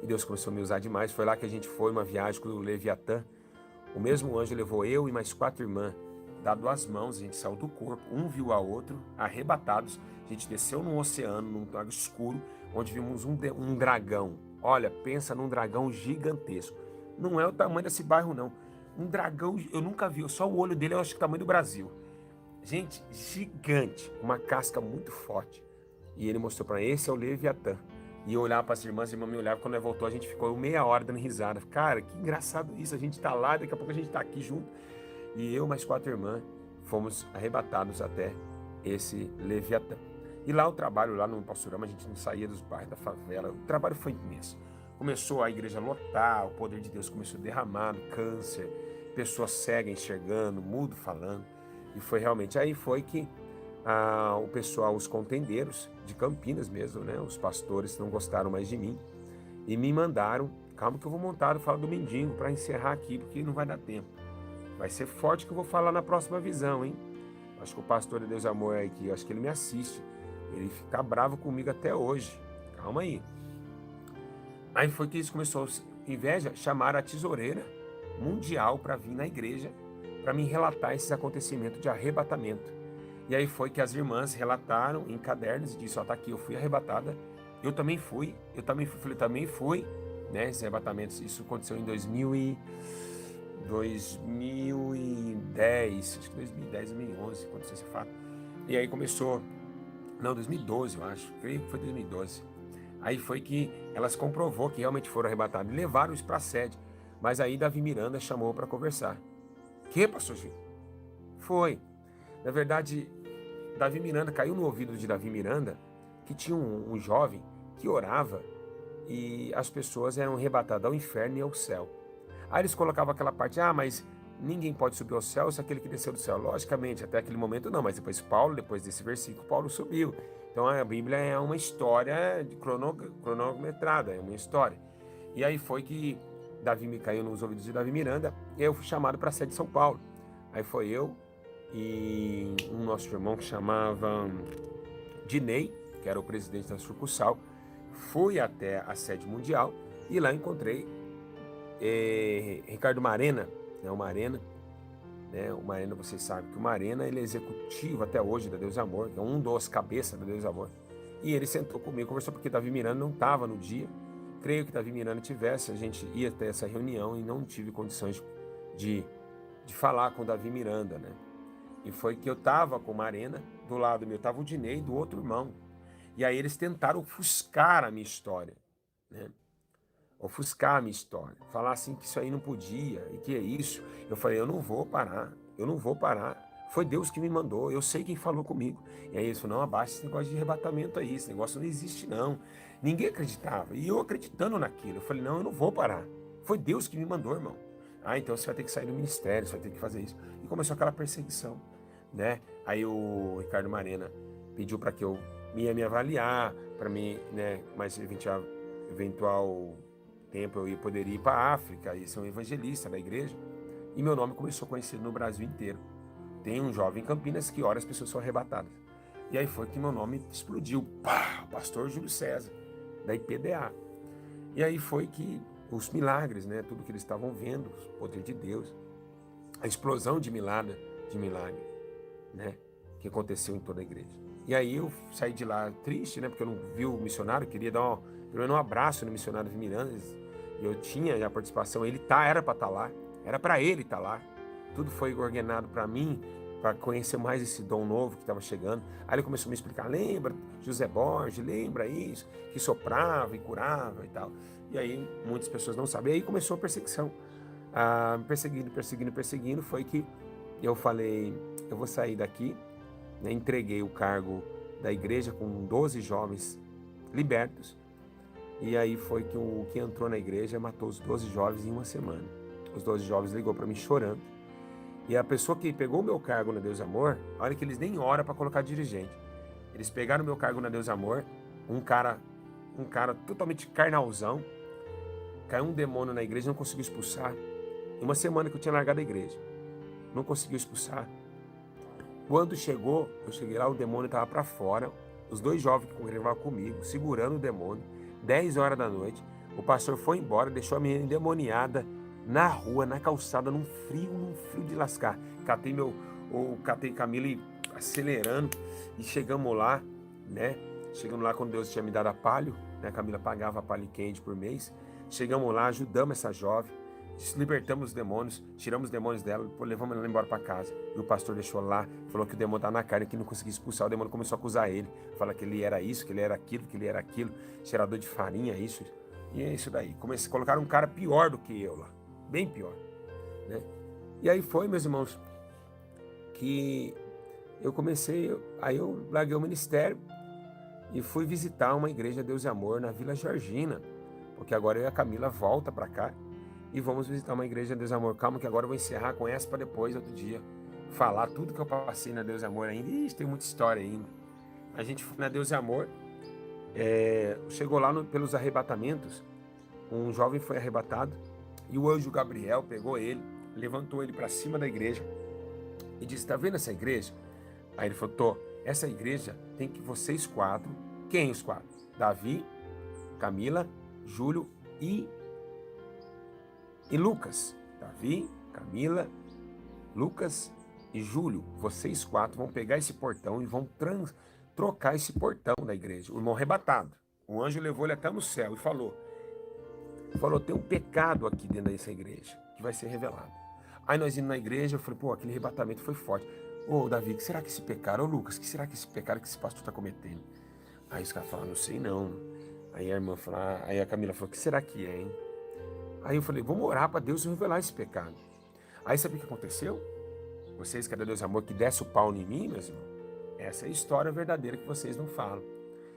E Deus começou a me usar demais. Foi lá que a gente foi uma viagem com o Leviatã. O mesmo anjo levou eu e mais 4 irmãs dado as mãos, a gente saiu do corpo, um viu a outro, arrebatados, a gente desceu no oceano, num lago escuro, onde vimos um dragão. Olha, pensa num dragão gigantesco. Não é o tamanho desse bairro, não. Um dragão, eu nunca vi, só o olho dele eu acho que é o tamanho do Brasil. Gente, gigante, uma casca muito forte. E ele mostrou para esse é o Leviatã. E eu olhava para as irmãs me olhava, quando ele voltou a gente ficou meia hora dando risada. Cara, que engraçado isso, a gente tá lá, daqui a pouco a gente tá aqui junto. E eu mais 4 irmãs fomos arrebatados até esse Leviatã. E lá o trabalho, lá no Pastorama, a gente não saía dos bairros da favela, o trabalho foi imenso. Começou a igreja a lotar, o poder de Deus começou a derramar no câncer, pessoas cegas enxergando, mudo falando. E foi realmente, aí foi que o pessoal, os contendeiros de Campinas mesmo, né? Os pastores não gostaram mais de mim e me mandaram, calma que eu vou montar, fala do mendigo para encerrar aqui, porque não vai dar tempo. Vai ser forte que eu vou falar na próxima visão, hein? Acho que o pastor de Deus Amor é aqui, acho que ele me assiste. Ele fica bravo comigo até hoje. Calma aí. Aí foi que eles começaram, inveja, chamar a tesoureira mundial para vir na igreja para me relatar esses acontecimentos de arrebatamento. E aí foi que as irmãs relataram em cadernos e disse, ó, tá aqui, eu fui arrebatada, eu também fui, né, esses arrebatamentos, isso aconteceu em 2010, acho que 2010, 2011, aconteceu esse fato. E aí começou, não, 2012 eu acho, creio que foi 2012. Aí foi que elas comprovou que realmente foram arrebatadas e levaram isso para a sede. Mas aí Davi Miranda chamou para conversar. Que, pastor Gil? Foi. Na verdade, Davi Miranda, caiu no ouvido de Davi Miranda que tinha um jovem que orava e as pessoas eram arrebatadas ao inferno e ao céu. Aí eles colocavam aquela parte, mas ninguém pode subir ao céu se aquele que desceu do céu. Logicamente, até aquele momento não, mas depois desse versículo, Paulo subiu. Então a Bíblia é uma história cronometrada, é uma história. E aí foi que Davi me caiu nos ouvidos de Davi Miranda e eu fui chamado para a sede de São Paulo. Aí foi eu e um nosso irmão que chamava Dinei, que era o presidente da sucursal, fui até a sede mundial e lá encontrei Ricardo Marena, né, o Marena, vocês sabem que o Marena ele é executivo até hoje da Deus Amor, é um dos cabeças da Deus Amor. E ele sentou comigo, conversou porque Davi Miranda não estava no dia. Creio que Davi Miranda tivesse, a gente ia ter essa reunião e não tive condições de falar com Davi Miranda, né? E foi que eu estava com o Marena, do lado meu estava o Dinei, do outro irmão. E aí eles tentaram ofuscar a minha história, né? Ofuscar a minha história, falar assim que isso aí não podia, e que é isso. Eu falei, eu não vou parar. Foi Deus que me mandou, eu sei quem falou comigo. E aí eles falaram, não, abaixa esse negócio de arrebatamento aí, esse negócio não existe não. Ninguém acreditava, e eu acreditando naquilo. Eu falei, não, eu não vou parar. Foi Deus que me mandou, irmão. Então você vai ter que sair do ministério, você vai ter que fazer isso. E começou aquela perseguição, né? Aí o Ricardo Marena pediu para que eu ia me avaliar, para mim, né, mais eventual tempo eu poderia ir para a África e ser um evangelista da igreja. E meu nome começou a conhecido no Brasil inteiro. Tem um jovem em Campinas que ora as pessoas são arrebatadas. E aí foi que meu nome explodiu. Pá, pastor Júlio César, da IPDA. E aí foi que os milagres, né, tudo que eles estavam vendo, o poder de Deus, a explosão de milagre, né, que aconteceu em toda a igreja. E aí eu saí de lá triste, né, porque eu não vi o missionário, queria dar pelo menos um abraço no missionário de Miranda. Eu tinha já participação, era para estar lá, era para ele estar lá. Tudo foi ordenado para mim, para conhecer mais esse dom novo que estava chegando. Aí ele começou a me explicar, lembra José Borges, lembra isso, que soprava e curava e tal. E aí muitas pessoas não sabem. E aí começou a perseguição. Perseguindo, foi que eu falei, eu vou sair daqui, né? Entreguei o cargo da igreja com 12 jovens libertos. E aí foi que o que entrou na igreja matou os 12 jovens em uma semana. Os 12 jovens ligou para mim chorando. E a pessoa que pegou o meu cargo na Deus Amor, olha que eles nem oram para colocar dirigente. Eles pegaram o meu cargo na Deus Amor, um cara totalmente carnalzão, caiu um demônio na igreja, não conseguiu expulsar. Em uma semana que eu tinha largado a igreja, não conseguiu expulsar. Quando eu cheguei lá, o demônio estava para fora, os 2 jovens que congregavam comigo, segurando o demônio, 10 horas da noite, o pastor foi embora, deixou a menina endemoniada na rua, na calçada, num frio de lascar. Catei ou catei Camila e acelerando, e chegamos lá, né? Chegamos lá quando Deus tinha me dado a Palio, né? A Camila pagava a Palio Candy por mês. Chegamos lá, ajudamos essa jovem, libertamos os demônios, tiramos os demônios dela, levamos ela embora para casa. E o pastor deixou lá, falou que o demônio estava na carne, que não conseguia expulsar. O demônio começou a acusar ele, fala que ele era isso, que ele era aquilo, que ele era aquilo, cheirador de farinha, isso. E é isso daí. Colocaram um cara pior do que eu lá, bem pior, né? E aí foi, meus irmãos, que eu comecei, aí eu larguei o ministério e fui visitar uma igreja Deus e Amor na Vila Georgina, porque agora eu e a Camila volta para cá e vamos visitar uma igreja Deus e Amor. Calma que agora eu vou encerrar com essa para depois, outro dia, falar tudo que eu passei na Deus e Amor ainda. Ixi, tem muita história ainda. A gente foi na Deus e Amor, chegou lá pelos arrebatamentos, um jovem foi arrebatado e o anjo Gabriel pegou ele, levantou ele para cima da igreja e disse: tá vendo essa igreja? Aí ele falou: tô, essa igreja tem que vocês quatro. Quem os quatro? Davi, Camila, Júlio e Lucas. Davi, Camila, Lucas e Júlio. Vocês quatro vão pegar esse portão e vão trocar esse portão da igreja. O irmão arrebatado. O anjo levou ele até no céu e falou, tem um pecado aqui dentro dessa igreja que vai ser revelado. Aí nós indo na igreja, eu falei: pô, aquele arrebatamento foi forte. Ô, Davi, que será que esse pecado? Ô, Lucas, que será que esse pecado que esse pastor está cometendo? Aí os caras falaram: não sei não. Aí a irmã falou, aí a Camila falou: que será que é, hein? Aí eu falei: vamos orar para Deus revelar esse pecado. Aí sabe o que aconteceu? Vocês que é Deus Amor, que desce o pau em mim, meus irmãos, essa é a história verdadeira que vocês não falam.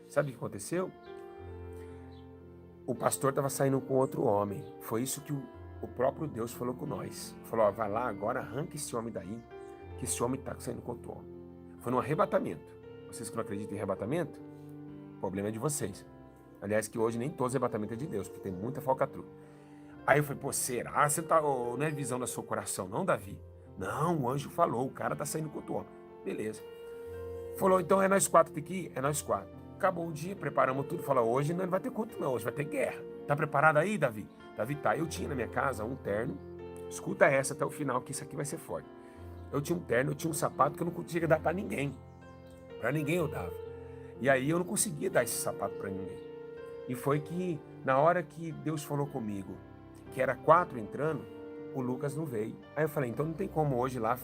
Sabe o que aconteceu? O pastor estava saindo com outro homem. Foi isso que o próprio Deus falou com nós. Falou: ó, vai lá agora, arranca esse homem daí, que esse homem está saindo com outro homem. Foi num arrebatamento. Vocês que não acreditam em arrebatamento, o problema é de vocês. Aliás, que hoje nem todos os arrebatamentos é de Deus, porque tem muita falcatrua. Aí eu falei: pô, será? Você não é visão do seu coração, não, Davi? Não, o anjo falou, o cara tá saindo com outro homem. Beleza. Falou: então é nós quatro tem que ir? É nós quatro. Acabou o dia, preparamos tudo. Falou: hoje não vai ter culto não, hoje vai ter guerra. Tá preparado aí, Davi? Davi tá. Eu tinha na minha casa um terno. Escuta essa até o final, que isso aqui vai ser forte. Eu tinha um terno, eu tinha um sapato que eu não conseguia dar para ninguém. Para ninguém eu dava. E aí eu não conseguia dar esse sapato para ninguém. E foi que, na hora que Deus falou comigo, que era 4 entrando, o Lucas não veio. Aí eu falei: então não tem como hoje lá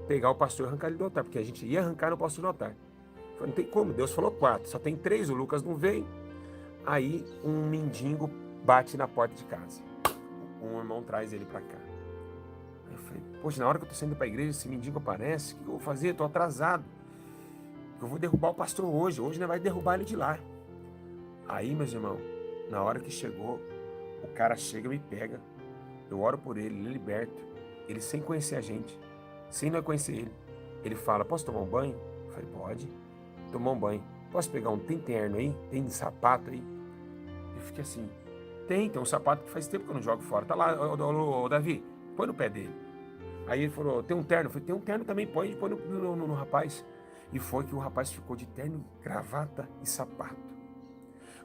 pegar o pastor e arrancar ele do altar, porque a gente ia arrancar no pastor do altar. Eu falei: não tem como, Deus falou 4, só tem 3, o Lucas não veio. Aí um mendigo bate na porta de casa. Um irmão traz ele para cá. Aí eu falei: poxa, na hora que eu tô saindo para a igreja, esse mendigo aparece, o que eu vou fazer? Eu tô atrasado. Eu vou derrubar o pastor hoje não vai derrubar ele de lá. Aí, meus irmãos, na hora que chegou, o cara chega e me pega. Eu oro por ele, ele liberta. Ele sem conhecer a gente, sem nós conhecer ele. Ele fala: posso tomar um banho? Eu falei: pode. Tomar um banho. Posso pegar tem terno aí? Tem sapato aí? Eu fiquei assim: tem um sapato que faz tempo que eu não jogo fora. Tá lá, ô Davi, põe no pé dele. Aí ele falou: tem um terno? Eu falei: tem um terno também, põe no rapaz. E foi que o rapaz ficou de terno, gravata e sapato.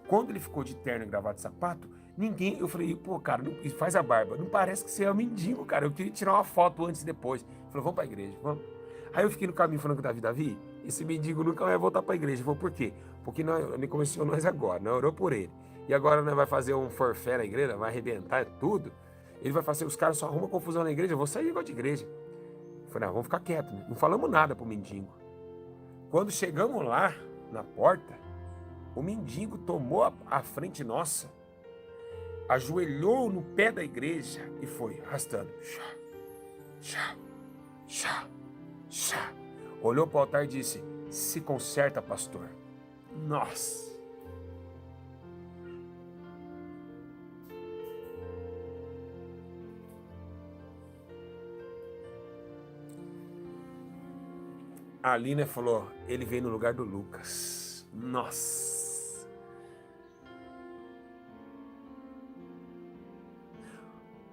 Quando ele ficou de terno, gravata e sapato, ninguém... Eu falei: pô, cara, faz a barba. Não parece que você é um mendigo, cara. Eu queria tirar uma foto antes e depois. Ele falou: vamos pra igreja, vamos. Aí eu fiquei no caminho falando com o Davi: esse mendigo nunca vai voltar pra igreja. Ele falou: por quê? Porque ele começou nós agora, nós orou por ele. E agora nós vai fazer um forfé na igreja, vai arrebentar tudo. Ele vai fazer, os caras só arrumam confusão na igreja, eu vou sair igual de igreja. Eu falei: não, vamos ficar quieto, né? Não falamos nada pro mendigo. Quando chegamos lá, na porta, o mendigo tomou a frente nossa, ajoelhou no pé da igreja e foi arrastando. Chá, chá, chá, chá. Olhou para o altar e disse: se conserta, pastor. Nossa! A Alina falou: ele veio no lugar do Lucas. Nossa!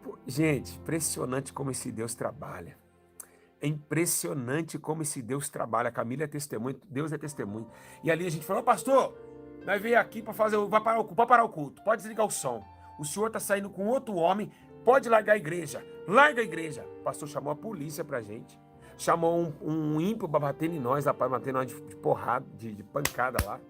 Pô, gente, impressionante como esse Deus trabalha. É impressionante como esse Deus trabalha. A Camila é testemunho, Deus é testemunho. E ali a gente falou: pastor, nós veio aqui para fazer, vai parar o culto, pode desligar o som. O senhor está saindo com outro homem, pode largar a igreja. Larga a igreja. O pastor chamou a polícia para a gente. chamou um ímpio para bater em nós, para bater em nós de porrada, de pancada lá.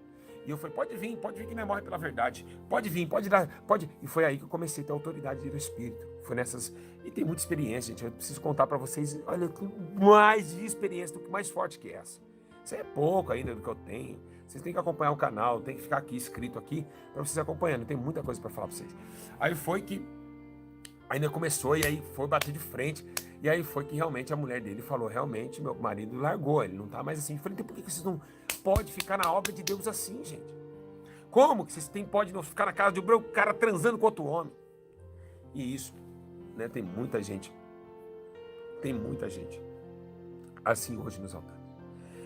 E eu falei, pode vir que não morre pela verdade. Pode vir, pode dar, pode. E foi aí que eu comecei a ter autoridade do Espírito. Foi nessas. E tem muita experiência, gente. Eu preciso contar para vocês, olha, mais de experiência do que mais forte que essa. Isso é pouco ainda do que eu tenho. Vocês têm que acompanhar o canal, tem que ficar aqui, inscrito aqui, para vocês acompanhando. Tem muita coisa para falar para vocês. Aí foi que ainda começou, e aí foi bater de frente. E aí foi que realmente a mulher dele falou, realmente, meu marido largou, ele não tá mais assim. Eu falei, então por que vocês não podem ficar na obra de Deus assim, gente? Como que vocês podem não ficar na casa de um cara transando com outro homem? E isso, né, tem muita gente assim hoje nos altares.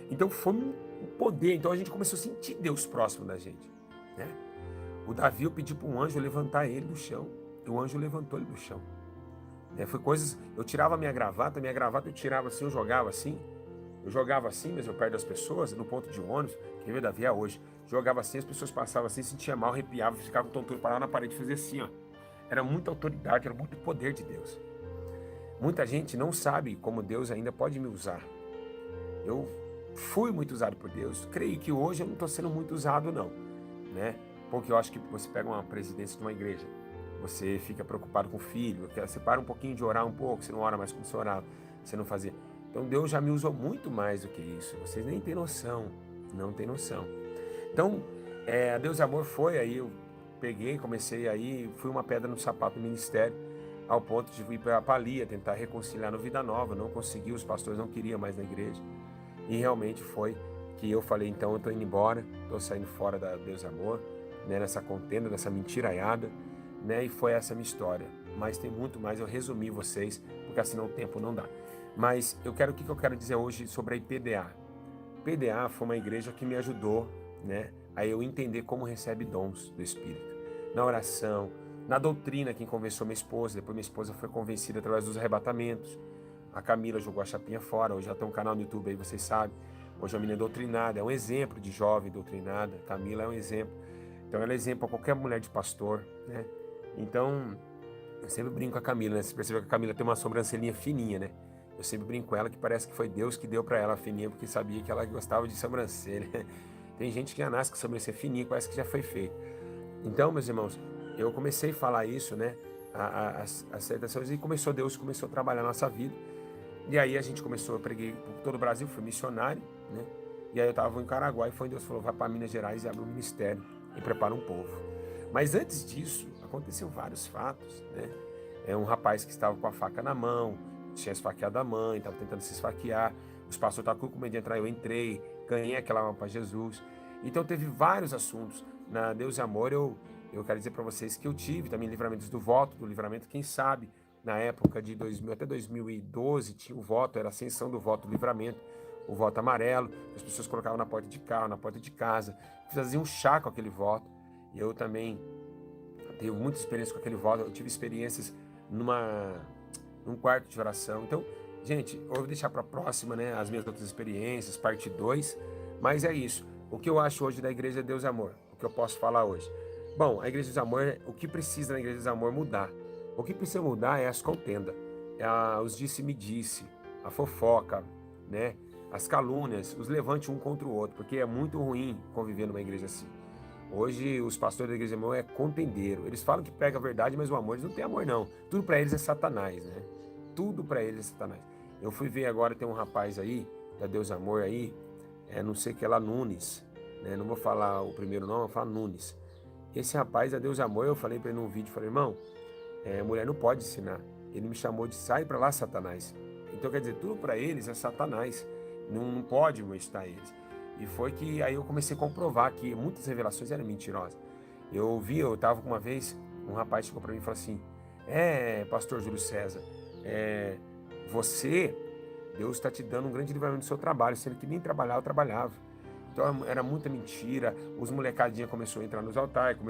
Então foi um poder, então a gente começou a sentir Deus próximo da gente, né? O Davi, eu pedi para um anjo levantar ele do chão, e o anjo levantou ele do chão. Foi coisas, eu tirava minha gravata eu tirava assim, eu jogava assim, mesmo perto das pessoas, no ponto de ônibus, quem vê Davi é hoje, jogava assim, as pessoas passavam assim, sentia mal, arrepiava, ficava com tontura, parava na parede, fazia assim, ó. Era muita autoridade, era muito poder de Deus. Muita gente não sabe como Deus ainda pode me usar. Eu fui muito usado por Deus, creio que hoje eu não estou sendo muito usado não, né? Porque eu acho que você pega uma presidência de uma igreja, você fica preocupado com o filho, você para um pouquinho de orar um pouco, você não ora mais como você orava, você não fazia. Então Deus já me usou muito mais do que isso, vocês nem têm noção, não têm noção. Então, a Deus e Amor foi, aí eu peguei, comecei aí, fui uma pedra no sapato do ministério, ao ponto de ir para a Palia, tentar reconciliar no Vida Nova, não consegui, os pastores não queriam mais na igreja. E realmente foi que eu falei, então eu estou indo embora, estou saindo fora da Deus e Amor, né, nessa contenda, nessa mentiraiada, né, e foi essa a minha história. Mas tem muito mais, eu resumi vocês, porque assim o tempo não dá. Mas o que eu quero dizer hoje sobre a IPDA? IPDA foi uma igreja que me ajudou, né, a eu entender como recebe dons do Espírito. Na oração, na doutrina, quem convenceu minha esposa, depois minha esposa foi convencida através dos arrebatamentos. A Camila jogou a chapinha fora, hoje já tem um canal no YouTube aí, vocês sabem. Hoje a menina é doutrinada, é um exemplo de jovem doutrinada. Camila é um exemplo. Então ela é exemplo para qualquer mulher de pastor, né? Então, eu sempre brinco com a Camila, né? Você percebeu que a Camila tem uma sobrancelhinha fininha, né? Eu sempre brinco com ela que parece que foi Deus que deu para ela a fininha, porque sabia que ela gostava de sobrancelha. Tem gente que já nasce com sobrancelha fininha, parece que já foi feito. Então, meus irmãos, eu comecei a falar isso, né? As aceitações, e Deus começou a trabalhar na nossa vida. E aí a gente começou, eu preguei por todo o Brasil, fui missionário, né? E aí eu estava em Caraguá e foi Deus falou, vai para Minas Gerais e abre um ministério e prepara um povo. Mas antes disso, aconteceu vários fatos, né? Um rapaz que estava com a faca na mão, tinha esfaqueado a mãe, estava tentando se esfaquear, os pastores estavam com medo de entrar, eu entrei, ganhei aquela alma para Jesus. Então teve vários assuntos. Na Deus e Amor, eu quero dizer para vocês que eu tive também livramentos do voto, quem sabe, na época de 2000 até 2012, tinha o voto, era a ascensão do voto do livramento, o voto amarelo, as pessoas colocavam na porta de carro, na porta de casa, faziam um chá com aquele voto. E eu também tive muita experiência com aquele voto, eu tive experiências num quarto de oração. Então, gente, eu vou deixar para a próxima, né, as minhas outras experiências, parte 2, mas é isso. O que eu acho hoje da Igreja Deus e Amor, o que eu posso falar hoje? Bom, a Igreja Deus e Amor, o que precisa na Igreja Deus e Amor mudar? O que precisa mudar é as contendas, os disse-me-disse, a fofoca, né? As calúnias, os levante um contra o outro, porque é muito ruim conviver numa igreja assim. Hoje, os pastores da Igreja do Amor é contendeiro. Eles falam que prega a verdade, mas o amor, eles não têm amor, não. Tudo para eles é Satanás, né? Tudo para eles é Satanás. Eu fui ver agora, tem um rapaz aí, da Deus Amor aí, não sei o que lá, Nunes, né? Não vou falar o primeiro nome, vou falar Nunes. Esse rapaz, da Deus Amor, eu falei para ele num vídeo, falei, irmão, mulher não pode ensinar. Ele me chamou de sai para lá, Satanás. Então, quer dizer, tudo para eles é Satanás. Não pode molestar eles. E foi que aí eu comecei a comprovar que muitas revelações eram mentirosas. Eu estava uma vez, um rapaz chegou para mim e falou assim, pastor Júlio César, Deus está te dando um grande livramento do seu trabalho, sendo que nem trabalhar eu trabalhava. Então era muita mentira, os molecadinhos começaram a entrar nos altares,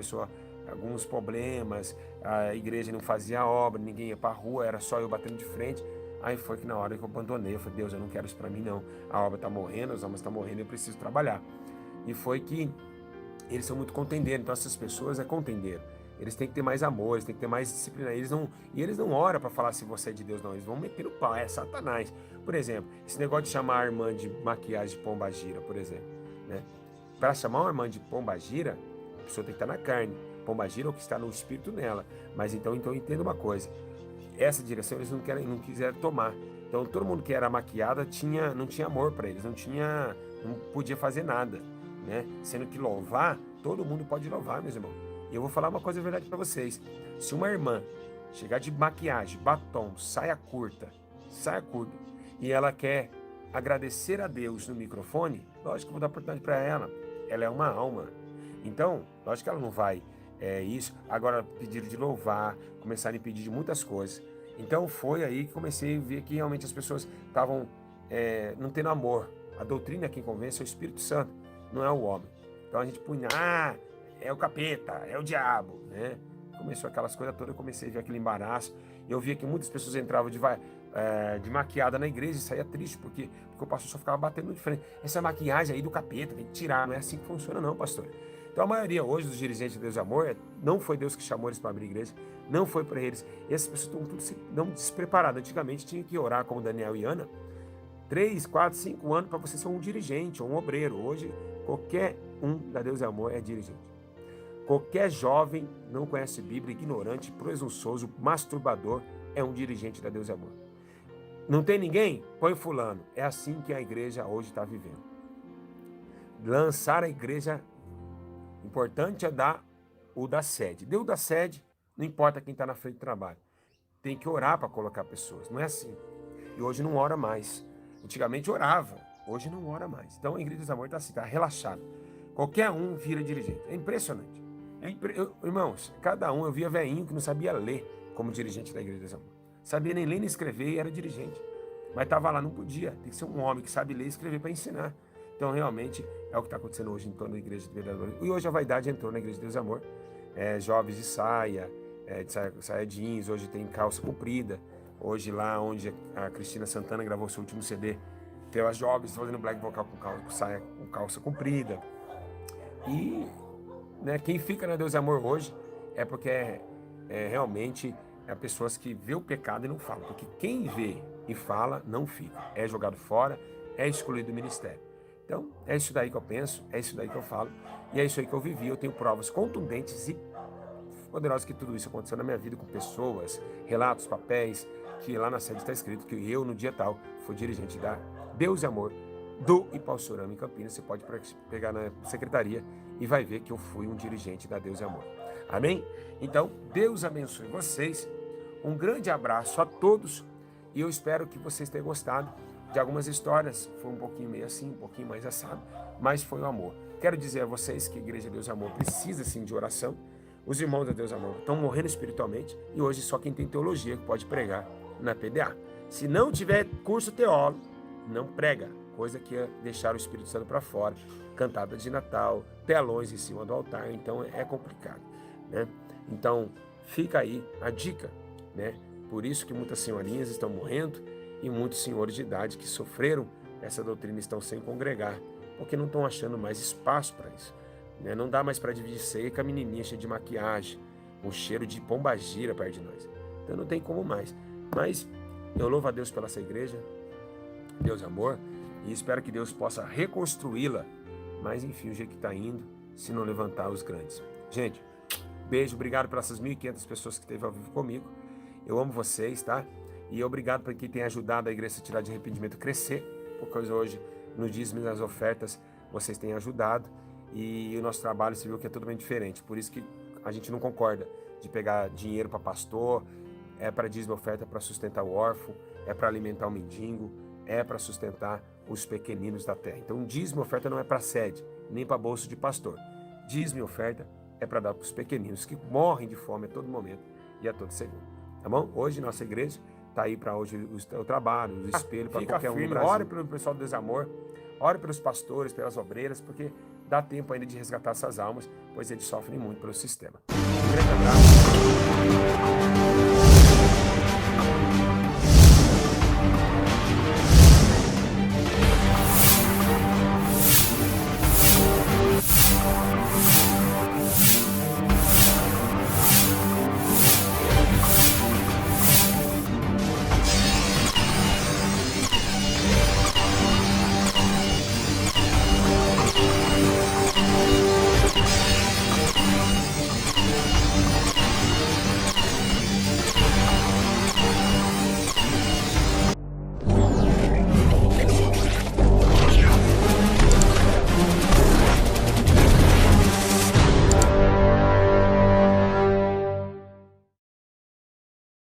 alguns problemas, a igreja não fazia obra, ninguém ia para a rua, era só eu batendo de frente. Aí foi que na hora que eu abandonei, eu falei, Deus, eu não quero isso para mim não. A obra está morrendo, as almas estão morrendo, eu preciso trabalhar. E foi que eles são muito contendeiros, então essas pessoas é contendeiro. Eles têm que ter mais amor, eles têm que ter mais disciplina. Eles não oram para falar se você é de Deus, não. Eles vão meter o pau, é Satanás. Por exemplo, esse negócio de chamar a irmã de maquiagem de pombagira, por exemplo, né? Para chamar uma irmã de pombagira, a pessoa tem que estar na carne. Pombagira é o que está no espírito nela. Mas então entenda uma coisa. Essa direção eles não quiseram tomar. Então todo mundo que era maquiada não tinha amor para eles, não podia fazer nada, né? Sendo que louvar, todo mundo pode louvar, meus irmãos. E eu vou falar uma coisa verdade para vocês. Se uma irmã chegar de maquiagem, batom, saia curta, e ela quer agradecer a Deus no microfone, lógico que eu vou dar oportunidade para ela. Ela é uma alma. Então, lógico que ela não vai isso. Agora, pedir de louvar, começaram a pedir de muitas coisas. Então, foi aí que comecei a ver que realmente as pessoas estavam não tendo amor. A doutrina quem convence é o Espírito Santo, não é o homem. Então, a gente punha, é o capeta, é o diabo, né? Começou aquelas coisas todas, eu comecei a ver aquele embaraço. Eu via que muitas pessoas entravam de maquiada na igreja e saía triste, porque o pastor só ficava batendo de frente. Essa maquiagem aí do capeta, tem que tirar, não é assim que funciona não, pastor. Então a maioria hoje dos dirigentes de Deus e Amor, não foi Deus que chamou eles para abrir igreja, não foi para eles. E essas pessoas estão tudo despreparadas. Antigamente tinha que orar como Daniel e Ana, 3, 4, 5 anos para você ser um dirigente ou um obreiro. Hoje, qualquer um da Deus e Amor é dirigente. Qualquer jovem não conhece Bíblia, ignorante, presunçoso, masturbador, é um dirigente da Deus e Amor. Não tem ninguém? Põe fulano. É assim que a igreja hoje está vivendo. Lançar a igreja, importante é dar o da sede. Deu o da sede, não importa quem está na frente do trabalho. Tem que orar para colocar pessoas. Não é assim. E hoje não ora mais. Antigamente orava, hoje não ora mais. Então a igreja do Amor está assim, está relaxada. Qualquer um vira dirigente. É impressionante. Irmãos, cada um, eu via velhinho que não sabia ler como dirigente da igreja do Amor. Sabia nem ler nem escrever e era dirigente. Mas estava lá, não podia. Tem que ser um homem que sabe ler e escrever para ensinar. Então, realmente, é o que está acontecendo hoje em torno da igreja de verdadeiro. E hoje a vaidade entrou na igreja de Deus e Amor. Jovens de saia jeans, hoje tem calça comprida. Hoje, lá onde a Cristina Santana gravou seu último CD, tem as jovens fazendo black vocal com saia com calça comprida. E quem fica na Deus e Amor hoje é porque realmente pessoas que vê o pecado e não falam. Porque quem vê e fala não fica. É jogado fora, é excluído do ministério. Então, é isso daí que eu penso, é isso daí que eu falo, e é isso aí que eu vivi. Eu tenho provas contundentes e poderosas que tudo isso aconteceu na minha vida, com pessoas, relatos, papéis, que lá na sede está escrito que eu, no dia tal, fui dirigente da Deus e Amor do Ipauçurama, em Campinas. Você pode pegar na secretaria e vai ver que eu fui um dirigente da Deus e Amor. Amém? Então, Deus abençoe vocês. Um grande abraço a todos e eu espero que vocês tenham gostado de algumas histórias. Foi um pouquinho meio assim, um pouquinho mais assado, mas foi o amor. Quero dizer a vocês que a Igreja Deus e Amor precisa sim de oração. Os irmãos da Deus e Amor estão morrendo espiritualmente e hoje só quem tem teologia que pode pregar na PDA. Se não tiver curso teólogo, não prega. Coisa que é deixar o Espírito Santo para fora, cantada de Natal, telões em cima do altar, então é complicado, né? Então fica aí a dica, né? Por isso que muitas senhorinhas estão morrendo e muitos senhores de idade que sofreram essa doutrina estão sem congregar, porque não estão achando mais espaço para isso, né? Não dá mais para dividir ceia com a menininha cheia de maquiagem, um cheiro de pombagira perto de nós. Então não tem como mais. Mas eu louvo a Deus pela essa igreja, Deus é Amor, e espero que Deus possa reconstruí-la. Mas enfim, o jeito que está indo, se não levantar os grandes. Gente, beijo, obrigado por essas 1.500 pessoas que esteve ao vivo comigo. Eu amo vocês, tá? E obrigado por quem tem ajudado a igreja a tirar de arrependimento crescer, porque hoje, nos dízimos e nas ofertas, vocês têm ajudado. E o nosso trabalho, você viu que é totalmente diferente. Por isso que a gente não concorda de pegar dinheiro para pastor, é para dízimo e oferta para sustentar o órfão, é para alimentar o mendigo, é para sustentar os pequeninos da terra. Então, dízimo e oferta não é para sede, nem para bolso de pastor. Dízimo e oferta é para dar para os pequeninos que morrem de fome a todo momento e a todo segundo. Tá bom? Hoje, nossa igreja está aí para hoje o trabalho, o espelho, para qualquer um no Brasil. Ore pelo pessoal do Desamor, ore pelos pastores, pelas obreiras, porque dá tempo ainda de resgatar essas almas, pois eles sofrem muito pelo sistema. Um grande abraço.